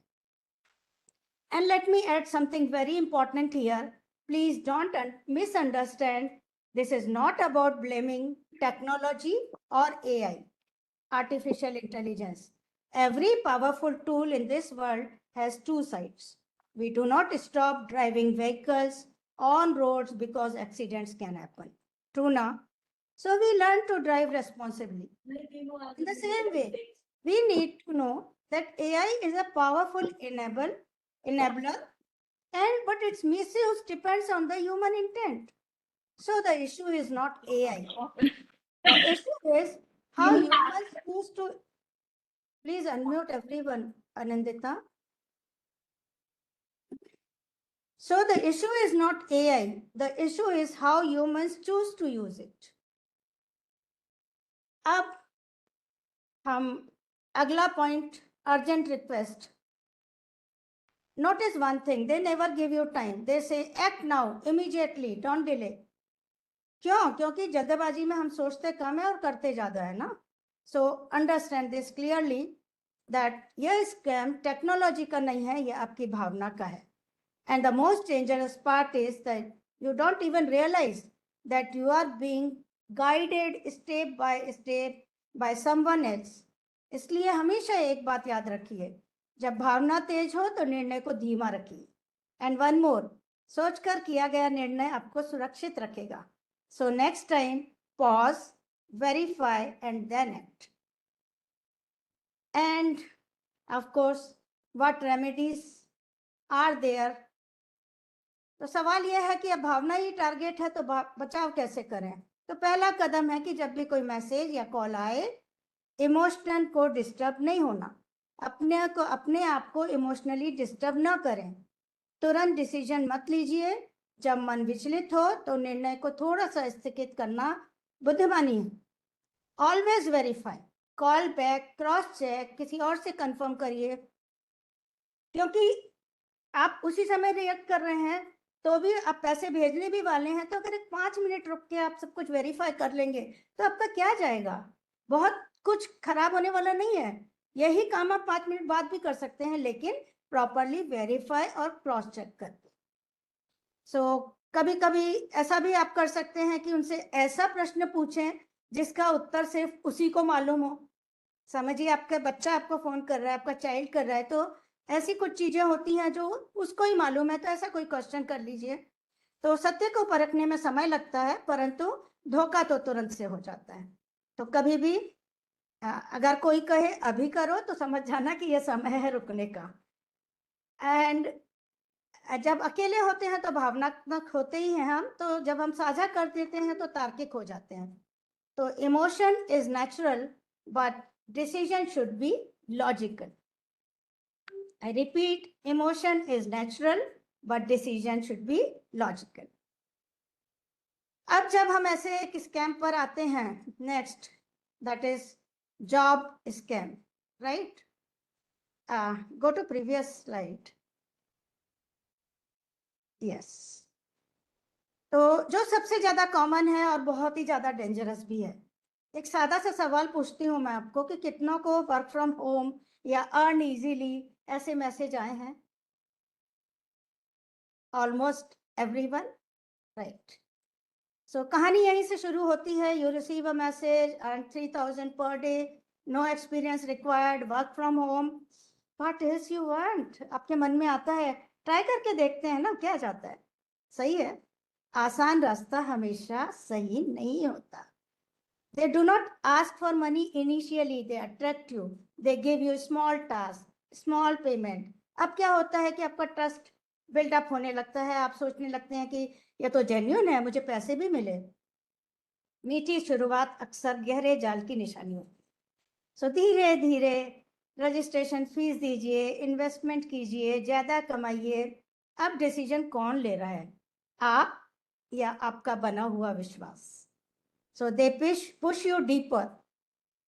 And let me add something very important here. Please don't misunderstand. This is not about blaming technology or AI, artificial intelligence. Every powerful tool in this world has two sides. We do not stop driving vehicles on roads because accidents can happen. True now? So we learn to drive responsibly. In the same way, we need to know that AI is a powerful enabler, and but its misuse depends on the human intent. So the issue is not AI. The issue is how humans choose to. Please unmute everyone, Anandita. So the issue is not AI. The issue is how humans choose to use it. अब हम अगला point, urgent request. Notice one thing, they never give you time. They say act now, immediately, don't delay. क्यों? क्योंकि जल्दबाजी में हम सोचते कम है और करते ज्यादा है ना. So understand this clearly that यह स्कैम टेक्नोलॉजी का नहीं है, यह आपकी भावना का है. And the most dangerous part is that You don't even realize that you are being guided step by step by someone else. इसलिए हमेशा एक बात याद रखिए, जब भावना तेज हो तो निर्णय को धीमा रखिए. एंड वन मोर, सोचकर किया गया निर्णय आपको सुरक्षित रखेगा. So next time pause, verify and then act. And of course what remedies are there. तो सवाल यह है कि अब भावना ही टारगेट है तो बचाव कैसे करें. तो पहला कदम है कि जब भी कोई मैसेज या कॉल आए, इमोशन को डिस्टर्ब नहीं होना. अपने आप को इमोशनली डिस्टर्ब ना करें. तुरंत डिसीजन मत लीजिए. जब मन विचलित हो तो निर्णय को थोड़ा सा स्थगित करना बुद्धिमानी है. Always verify, call back, cross check, किसी और से कंफर्म करिए, क्योंकि आप उसी समय रिएक्ट कर रहे हैं तो भी आप पैसे भेजने भी वाले हैं. तो अगर 5 मिनट रुक के आप सब कुछ वेरीफाई कर लेंगे तो आपका क्या जाएगा, बहुत कुछ खराब होने वाला नहीं है. यही काम आप 5 मिनट बाद भी कर सकते हैं, लेकिन प्रॉपरली वेरीफाई और क्रॉस चेक करके. सो कभी कभी ऐसा भी आप कर सकते हैं कि उनसे ऐसा प्रश्न पूछें जिसका उत्तर सिर्फ उसी को मालूम हो. समझिए आपका बच्चा आपको फोन कर रहा है, आपका चाइल्ड कर रहा है, तो ऐसी कुछ चीजें होती हैं जो उसको ही मालूम है, तो ऐसा कोई क्वेश्चन कर लीजिए. तो सत्य को परखने में समय लगता है, परंतु धोखा तो तुरंत से हो जाता है. तो कभी भी अगर कोई कहे अभी करो तो समझ जाना कि यह समय है रुकने का. एंड जब अकेले होते हैं तो भावनात्मक होते ही हैं हम, तो जब हम साझा कर देते हैं तो तार्किक हो जाते हैं. तो emotion is natural but decision should be logical. I repeat, emotion is natural, but decision should be logical. अब जब हम ऐसे एक स्कैम पर आते हैं, next, that is job scam, right? Go to previous slide. Yes. तो जो सबसे ज्यादा कॉमन है और बहुत ही ज्यादा डेंजरस भी है. एक सादा सा सवाल पूछती हूँ मैं आपको कि कितनों को वर्क फ्रॉम होम या अर्न इजीली ऐसे मैसेज आए हैं. Almost everyone, right. सो कहानी यहीं से शुरू होती है. You receive a message, earn 3000 per day, no experience required, work from home, what is you want. आपके मन में आता है, ट्राई करके देखते हैं ना क्या जाता है. सही है, आसान रास्ता हमेशा सही नहीं होता. They do not ask for money initially, they attract you, they give you small task, small payment. अब क्या होता है कि आपका ट्रस्ट बिल्डअप होने लगता है, आप सोचने लगते हैं कि ये तो जेन्युइन है, मुझे पैसे भी मिले. मीठी शुरुआत अक्सर गहरे जाल की निशानी होती है. सो धीरे धीरे रजिस्ट्रेशन फीस दीजिए, इन्वेस्टमेंट कीजिए, ज्यादा कमाइए. अब डिसीजन कौन ले रहा है, आप या आपका बना हुआ विश्वास. So they push you deeper.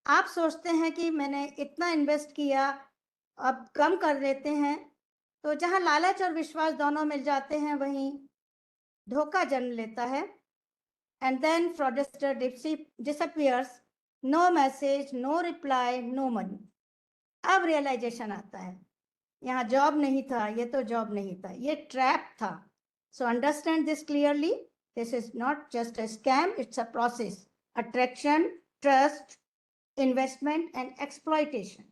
आप सोचते हैं कि मैंने इतना इन्वेस्ट किया, अब कम कर देते हैं. तो जहां लालच और विश्वास दोनों मिल जाते हैं वहीं धोखा जन्म लेता है. And then fraudster disappears. No message, no reply, no money. अब रियलाइजेशन आता है, यहाँ जॉब नहीं था, ये तो जॉब नहीं था, ये ट्रैप था. सो understand this clearly. This is not just a scam, it's a process. Attraction, trust, investment, and exploitation.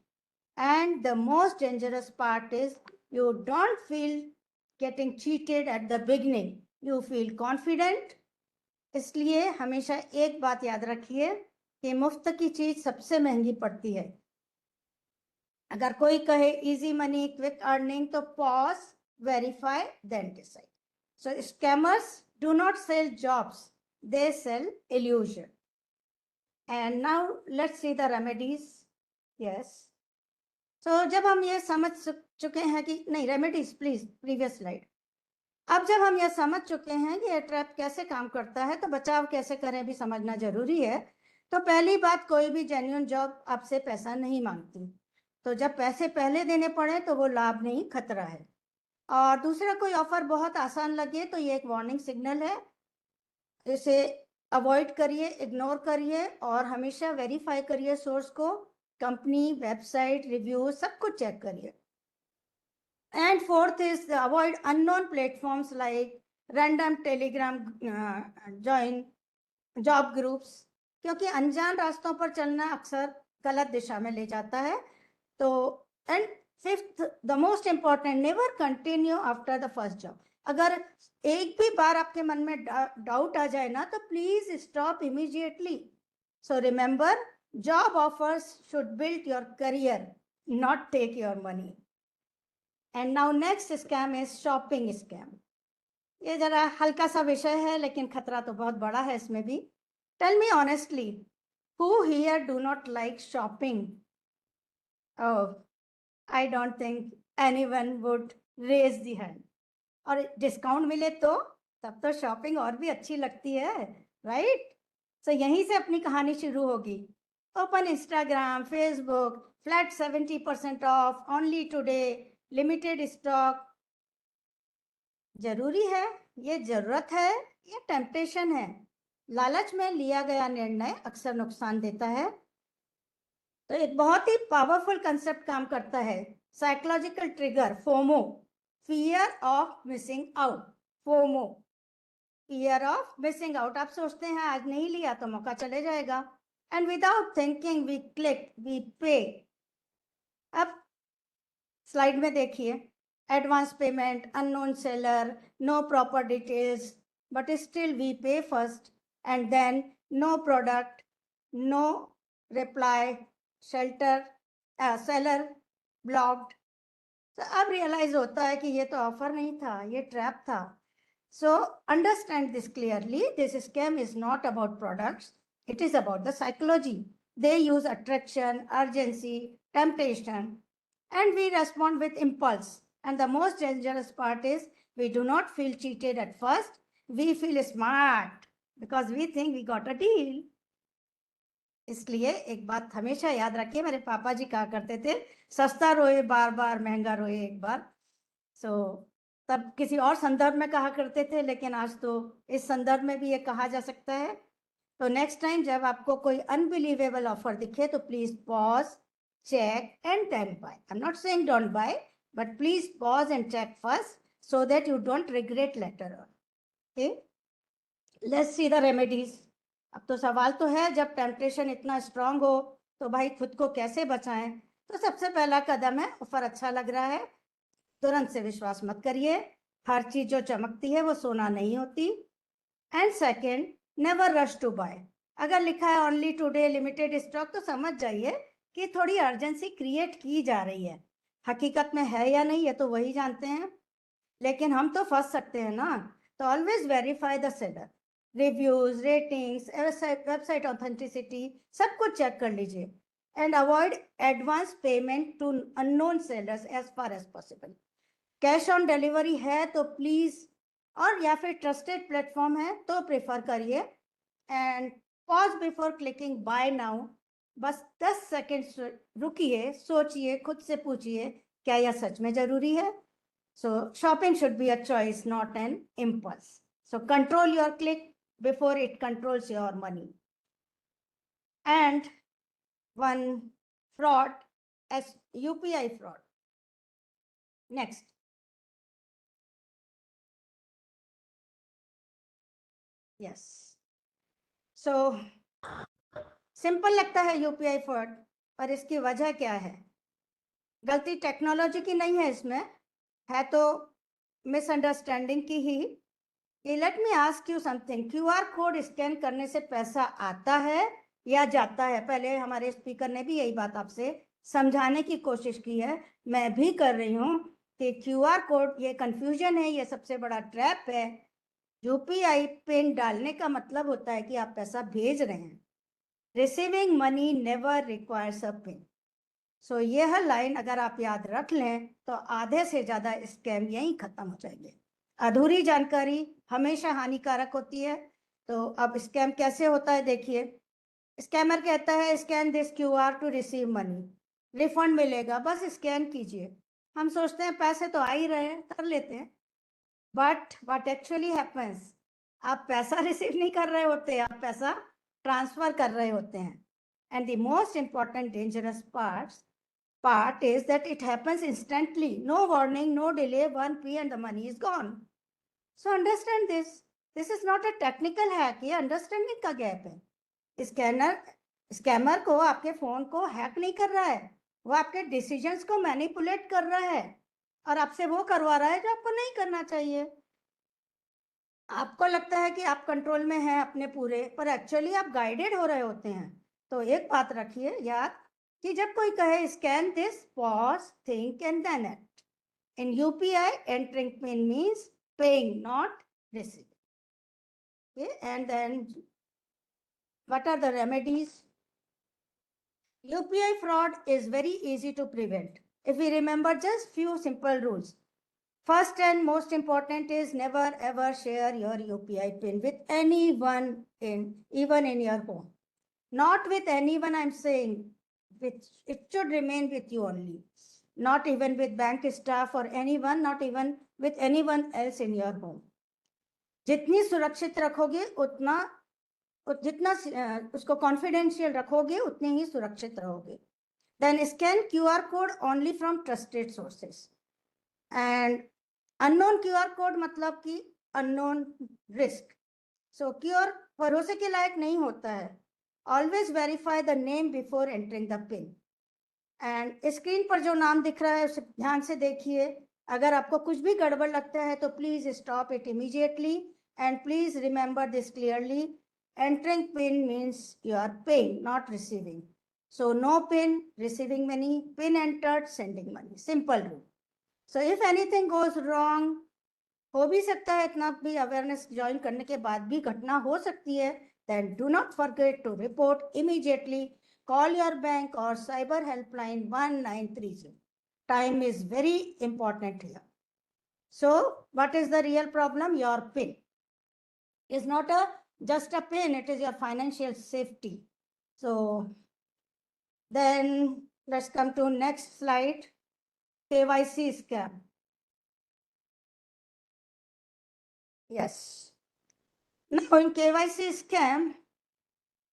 And the most dangerous part is you don't feel getting cheated at the beginning. You feel confident. इसलिए हमेशा एक बात याद रखिए कि मुफ्त की चीज सबसे महंगी पड़ती है. अगर कोई कहे इजी मनी, क्विक अर्निंग, तो pause, verify, then decide. So scammers do not sell jobs, they sell illusion. And now let's see the remedies. Yes. So जब हम ये समझ चुके हैं कि नहीं, रेमेडीज प्लीज प्रीवियस स्लाइड. अब जब हम ये समझ चुके हैं कि ये ट्रैप कैसे काम करता है, तो बचाव कैसे करें भी समझना जरूरी है. तो पहली बात, कोई भी जेन्युइन जॉब आपसे पैसा नहीं मांगती. तो जब पैसे पहले देने पड़े तो वो लाभ नहीं, खतरा है. और दूसरा, कोई ऑफर बहुत आसान लगे तो ये एक वार्निंग सिग्नल है. इसे अवॉइड करिए, इग्नोर करिए और हमेशा वेरीफाई करिए सोर्स को. कंपनी, वेबसाइट, रिव्यू सब कुछ चेक करिए. And fourth is avoid unknown platforms like random Telegram join, job groups, क्योंकि अनजान रास्तों पर चलना अक्सर गलत दिशा में ले जाता है। तो and fifth, the most important, never continue after the first job. अगर एक भी बार आपके मन में डाउट आ जाए ना, तो please stop immediately. So remember, job offers should build your career, not take your money. And now next scam is shopping scam. ये जरा हल्का सा विषय है, लेकिन खतरा तो बहुत बड़ा है इसमें भी। Tell me honestly, who here do not like shopping? Oh, I don't think anyone would raise the hand. और डिस्काउंट मिले तो तब तो शॉपिंग और भी अच्छी लगती है, राइट? सो यहीं से अपनी कहानी शुरू होगी। Open Instagram, Facebook, flat 70% of, only today, limited stock. जरूरी है? ये जरूरत है या टेम्पटेशन है? लालच में लिया गया निर्णय अक्सर नुकसान देता है। तो एक बहुत ही पावरफुल कंसेप्ट काम करता है, psychological trigger, FOMO, fear of missing out. FOMO, fear of missing out. आप सोचते हैं आज नहीं लिया तो मौका चले जाएगा, and without thinking we click, we pay. अब स्लाइड में देखिए, advance payment, unknown seller, no proper details, but still we pay first, and then no product, no reply, seller blocked. तो अब रियलाइज होता है कि ये तो ऑफर नहीं था, ये ट्रैप था। सो understand this clearly, this scam is not about products, it is about the psychology. They use attraction, urgency, temptation, and we respond with impulse. And the most dangerous part is we do not feel cheated at first. We feel smart because we think we got a deal. इसलिए एक बात हमेशा याद रखिए, मेरे पापा जी कहा करते थे, सस्ता रोए बार बार, महंगा रोए एक बार। सो तब किसी और संदर्भ में कहा करते थे, लेकिन आज तो इस संदर्भ में भी ये कहा जा सकता है। तो नेक्स्ट टाइम जब आपको कोई अनबिलीवेबल ऑफर दिखे, तो please pause, check, and then buy. I'm not saying don't buy, but please pause and check first so that you don't regret later on. Okay? Let's see the remedies. अब तो सवाल तो है, जब temptation इतना strong हो तो भाई खुद को कैसे बचाएं? तो सबसे पहला कदम है, ऑफर अच्छा लग रहा है, तुरंत से विश्वास मत करिए। हर चीज जो चमकती है वो सोना नहीं होती। And second, never rush to buy. अगर लिखा है ओनली टुडे, लिमिटेड स्टॉक, तो समझ जाइए कि थोड़ी अर्जेंसी क्रिएट की जा रही है। हकीकत में है या नहीं ये तो वही जानते हैं, लेकिन हम तो फंस सकते हैं ना। तो always verify the seller, reviews, ratings, website authenticity, सब कुछ चेक कर लीजिए। And avoid advance payment to unknown sellers as far as possible. Cash on delivery है तो प्लीज, और या फिर ट्रस्टेड प्लेटफॉर्म है तो प्रेफर करिए। And pause before clicking buy now. बस 10 सेकेंड रुकिए, सोचिए, खुद से पूछिए क्या यह सच में जरूरी है। So shopping should be a choice, not an impulse. So control your click before it controls your money. And one fraud, yes UPI फ्रॉड। Next, yes. सो सिंपल लगता है UPI फ्रॉड, पर इसकी वजह क्या है? गलती टेक्नोलॉजी की नहीं है, इसमें है तो मिसअंडरस्टैंडिंग की ही। Let me ask you something, QR code scan करने से पैसा आता है या जाता है? पहले हमारे स्पीकर ने भी यही बात आपसे समझाने की कोशिश की है, मैं भी कर रही हूँ कि QR कोड, ये कंफ्यूजन है, ये सबसे बड़ा ट्रैप है। UPI पिन डालने का मतलब होता है कि आप पैसा भेज रहे हैं। Receiving money never requires a pin. So यह लाइन अगर आप याद रख लें तो आधे से ज्यादा स्कैम यहीं खत्म हो जाएंगे। अधूरी जानकारी हमेशा हानिकारक होती है। तो अब स्कैम कैसे होता है देखिए। स्कैमर कहता है scan this QR to receive money, refund मिलेगा, बस स्कैन कीजिए। हम सोचते हैं पैसे तो आ ही रहे हैं, कर लेते हैं। बट व्हाट एक्चुअली हैपेंस, आप पैसा रिसीव नहीं कर रहे होते, आप पैसा ट्रांसफर कर रहे होते हैं। And the most important dangerous part is that it happens instantly, no warning, no delay, 1p and the money is gone. So understand this. This is not a technical hack. ये understanding का gap है. Scammer को आपके phone को hack नहीं कर रहा है, वो आपके डिसीजंस को मैनिपुलेट कर रहा है और आपसे वो करवा रहा है जो आपको नहीं करना चाहिए. आपको लगता है कि आप कंट्रोल में हैं अपने पूरे, पर एक्चुअली आप गाइडेड हो रहे होते हैं. तो एक बात रखिए याद कि जब कोई कहे scan this, pause, think and then act. In UPI entering PIN means paying, not receiving. Okay, and then what are the remedies? UPI fraud is very easy to prevent if we remember just few simple rules. First and most important is never ever share your UPI pin with anyone even in your home. Not with anyone, I'm saying, it should remain with you only. Not even with bank staff or anyone, not even with anyone else in your home. जितनी सुरक्षित रखोगे जितना उसको confidential रखोगे उतने ही सुरक्षित रहोगे. Then scan QR code only from trusted sources. And unknown QR code मतलब कि अननोन रिस्क. सो QR भरोसे के लायक नहीं होता है. Always verify the name before entering the pin. And screen पर जो नाम दिख रहा है उसे ध्यान से देखिए. अगर आपको कुछ भी गड़बड़ लगता है तो please stop it immediately and please remember this clearly. Entering PIN means you are paying, not receiving. So no PIN, receiving money, PIN entered, sending money. Simple rule. So if anything goes wrong, हो भी सकता है, इतना भी awareness join करने के बाद भी घटना हो सकती है, then do not forget to report immediately. Call your bank or cyber helpline 1930. Time is very important here. So what is the real problem? Your PIN is not just a PIN, it is your financial safety. So then let's come to next slide. KYC scam. Yes. Now in KYC scam,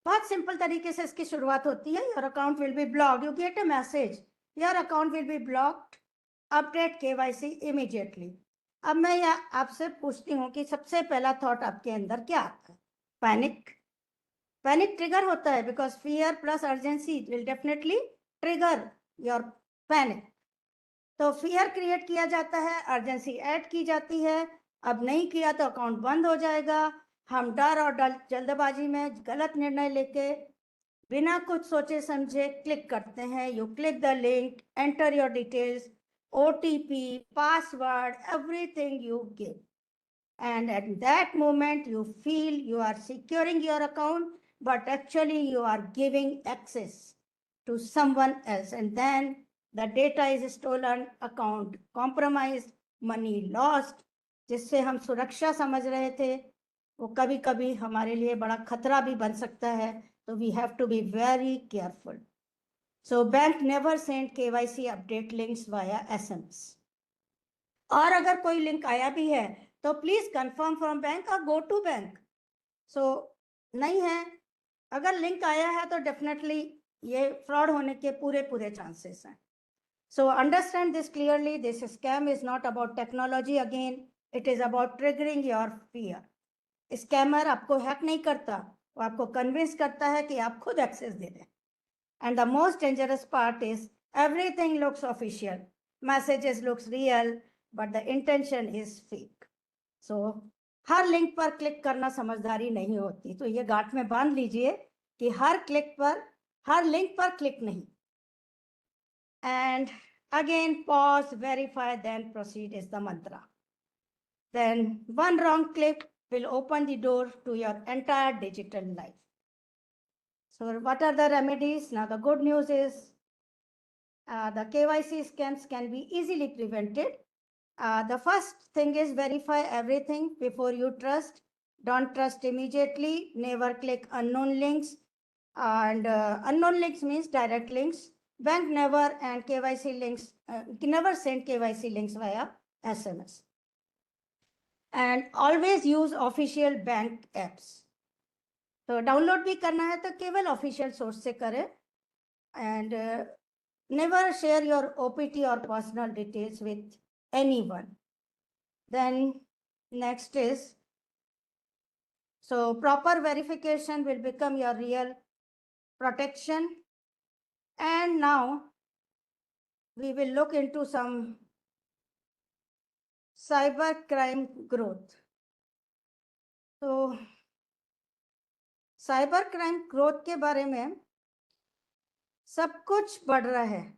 बहुत simple तरीके से इसकी शुरुआत होती है. Your account will be blocked. You get a message. Your account will be blocked. Update KYC immediately. अब मैं आपसे पूछती हूँ कि सबसे पहला थॉट आपके अंदर क्या आता है? पैनिक. पैनिक ट्रिगर होता है because fear plus urgency will definitely trigger your panic. तो फियर क्रिएट किया जाता है, अर्जेंसी ऐड की जाती है. अब नहीं किया तो अकाउंट बंद हो जाएगा. हम डर और जल्दबाजी में गलत निर्णय लेके बिना कुछ सोचे समझे क्लिक करते हैं. You click the link, enter your details, OTP, password, everything you give. And at that moment, you feel you are securing your account, but actually you are giving access to someone else. And then the data is stolen, account compromised, money lost. जिससे हम सुरक्षा समझ रहे थे वो कभी कभी हमारे लिए बड़ा खतरा भी बन सकता है. तो we have to be very careful. So bank never send KYC update links via SMS. और अगर कोई लिंक आया भी है तो प्लीज कंफर्म फ्रॉम बैंक और गो टू बैंक. सो नहीं है, अगर लिंक आया है तो डेफिनेटली ये फ्रॉड होने के पूरे चांसेस हैं. सो understand this clearly. This scam is not about technology again, it is about triggering your fear. Scammer आपको हैक नहीं करता, वो आपको कन्विंस करता है कि आप खुद एक्सेस दे दें. And the most dangerous part is everything looks official, messages looks real, but the intention is fake. So her link पर क्लिक करना समझदारी नहीं होती. तो ये गांठ में बांध लीजिए कि हर लिंक पर क्लिक नहीं. And again, pause, verify, then proceed is the mantra. Then one wrong click will open the door to your entire digital life. So what are the remedies? Now the good news is the KYC scams can be easily prevented. The first thing is verify everything before you trust. Don't trust immediately. Never click unknown links. And unknown links means direct links. Bank never and KYC links, never send KYC links via SMS. And always use official bank apps. तो download भी करना है तो केवल official source से करें. And never share your OPT और personal details with anyone. Then Next is, so proper verification will become your real protection. And now we will look into some cyber crime growth. तो cyber crime growth के बारे में सब कुछ बढ़ रहा है,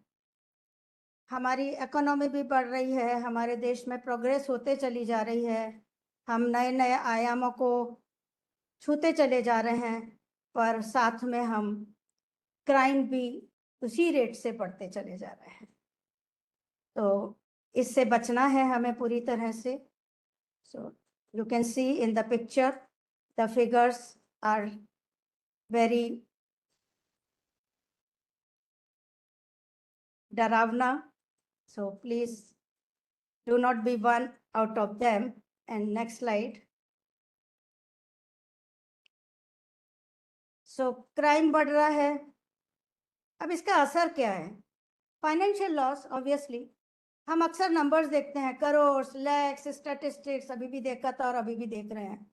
हमारी इकोनॉमी भी बढ़ रही है, हमारे देश में प्रोग्रेस होते चली जा रही है, हम नए नए आयामों को छूते चले जा रहे हैं, पर साथ में हम क्राइम भी उसी रेट से बढ़ते चले जा रहे हैं। तो इससे बचना है हमें पूरी तरह से। So you can see in the picture the figures are very डरावना, so please do not be one out of them. And next slide. So crime बढ़ रहा है, अब इसका असर क्या है? फाइनेंशियल लॉस, ऑब्वियसली हम अक्सर नंबर्स देखते हैं, करोड़, लैक्स, स्टैटिस्टिक्स अभी भी देखा था और अभी भी देख रहे हैं,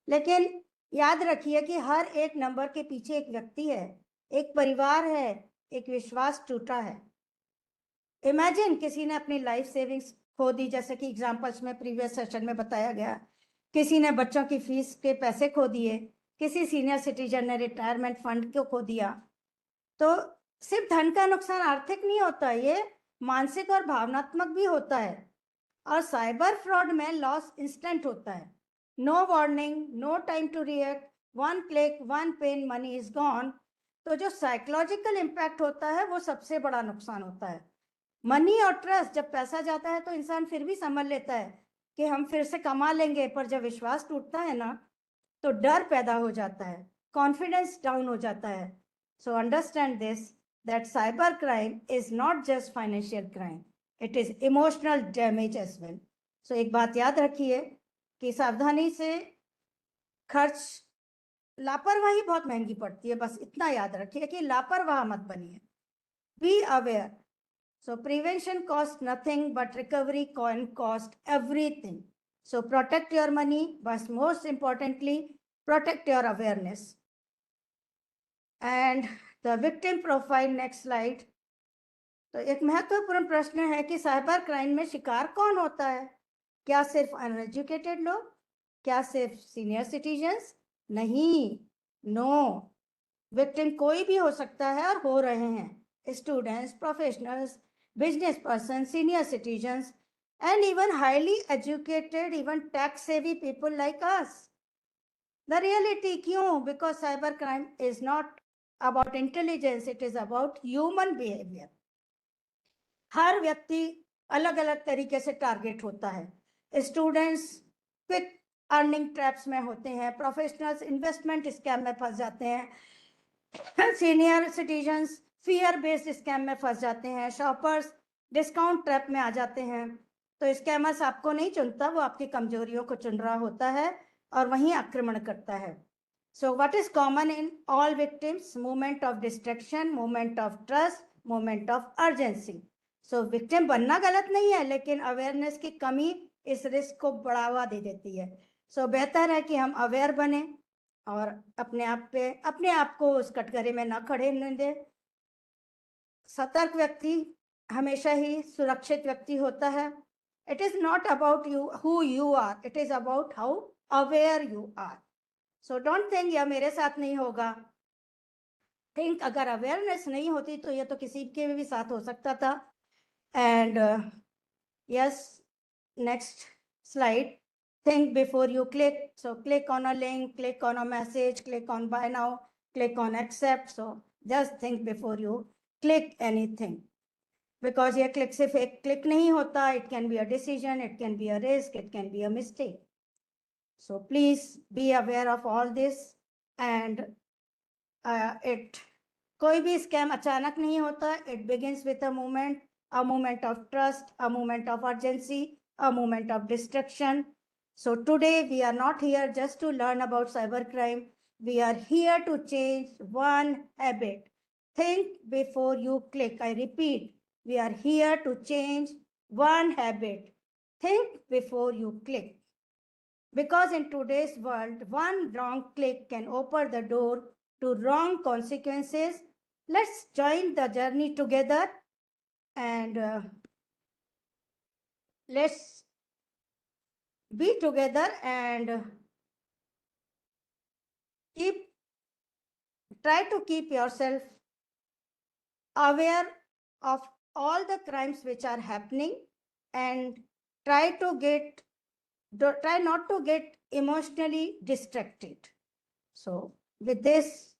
लेकिन याद रखिए कि हर एक नंबर के पीछे एक व्यक्ति है, एक परिवार है, एक विश्वास टूटा है। इमेजिन किसी ने अपनी लाइफ सेविंग्स खो दी, जैसे कि एग्जांपल्स में प्रीवियस सेशन में बताया गया, किसी ने बच्चों की फीस के पैसे खो दिए, किसी सीनियर सिटीजन ने रिटायरमेंट फंड को खो दिया। तो सिर्फ धन का नुकसान आर्थिक नहीं होता, ये मानसिक और भावनात्मक भी होता है। और साइबर फ्रॉड में लॉस इंस्टेंट होता है, no warning, no time to react, one click, one PIN, money is gone. तो जो साइकोलॉजिकल इम्पैक्ट होता है वो सबसे बड़ा नुकसान होता है। मनी और ट्रस्ट, जब पैसा जाता है तो इंसान फिर भी समझ लेता है कि हम फिर से कमा लेंगे, पर जब विश्वास टूटता है ना तो डर पैदा हो जाता है, कॉन्फिडेंस डाउन हो जाता है। So understand this that cyber crime is not just financial crime, it is emotional damage as well. So एक बात याद रखिए कि सावधानी से खर्च, लापरवाही बहुत महंगी पड़ती है, बस इतना याद रखिए कि लापरवाह मत बनिए, be aware. So prevention costs nothing, but recovery can cost everything. So protect your money, but most importantly, protect your awareness. And the victim profile, next slide. तो एक महत्वपूर्ण प्रश्न है कि साइबर क्राइम में शिकार कौन होता है? क्या सिर्फ अनएजुकेटेड लोग? क्या सिर्फ सीनियर सिटीजन्स? नहीं, नो, विक्टिम कोई भी हो सकता है और हो रहे हैं, students, professionals, business persons, senior citizens, and even highly educated, even tech-savvy people like us. The reality, क्यों? Because cybercrime is not about intelligence, it is about human behavior. हर व्यक्ति अलग अलग तरीके से टारगेट होता है। स्टूडेंट्स क्विक अर्निंग ट्रैप्स में होते हैं, प्रोफेशनल्स इन्वेस्टमेंट स्कैम में फंस जाते हैं, senior citizens fear based scam में फंस जाते हैं, शॉपर्स डिस्काउंट ट्रैप में आ जाते हैं। तो स्कैमर्स आपको नहीं चुनता, वो आपकी कमजोरियों को चुन रहा होता है और वहीं आक्रमण करता है। So what is common in all victims? Moment of distraction, moment of trust, moment of urgency. So victim बनना गलत नहीं है, लेकिन अवेयरनेस की कमी इस रिस्क को बढ़ावा दे देती है। सो बेहतर है कि हम अवेयर बने और अपने आप को उस कटघरे में ना खड़े होने दें। सतर्क व्यक्ति हमेशा ही सुरक्षित व्यक्ति होता है। It is not about you who you are, it is about how aware you are. So don't think यह मेरे साथ नहीं होगा, थिंक अगर अवेयरनेस नहीं होती तो यह तो किसी के भी साथ हो सकता था। And yes, next slide, think before you click. So click on a link, click on a message, click on buy now, click on accept. So just think before you click anything, because ये click सिर्फ एक click नहीं होता, it can be a decision, it can be a risk, it can be a mistake. So please be aware of all this. And कोई भी scam अचानक नहीं होता, it begins with a moment of trust, a moment of urgency, a moment of distraction. So today we are not here just to learn about cybercrime. We are here to change one habit. Think before you click. I repeat, we are here to change one habit. Think before you click. Because in today's world, one wrong click can open the door to wrong consequences. Let's join the journey together and let's be together and try to keep yourself aware of all the crimes which are happening and try not to get emotionally distracted. So with this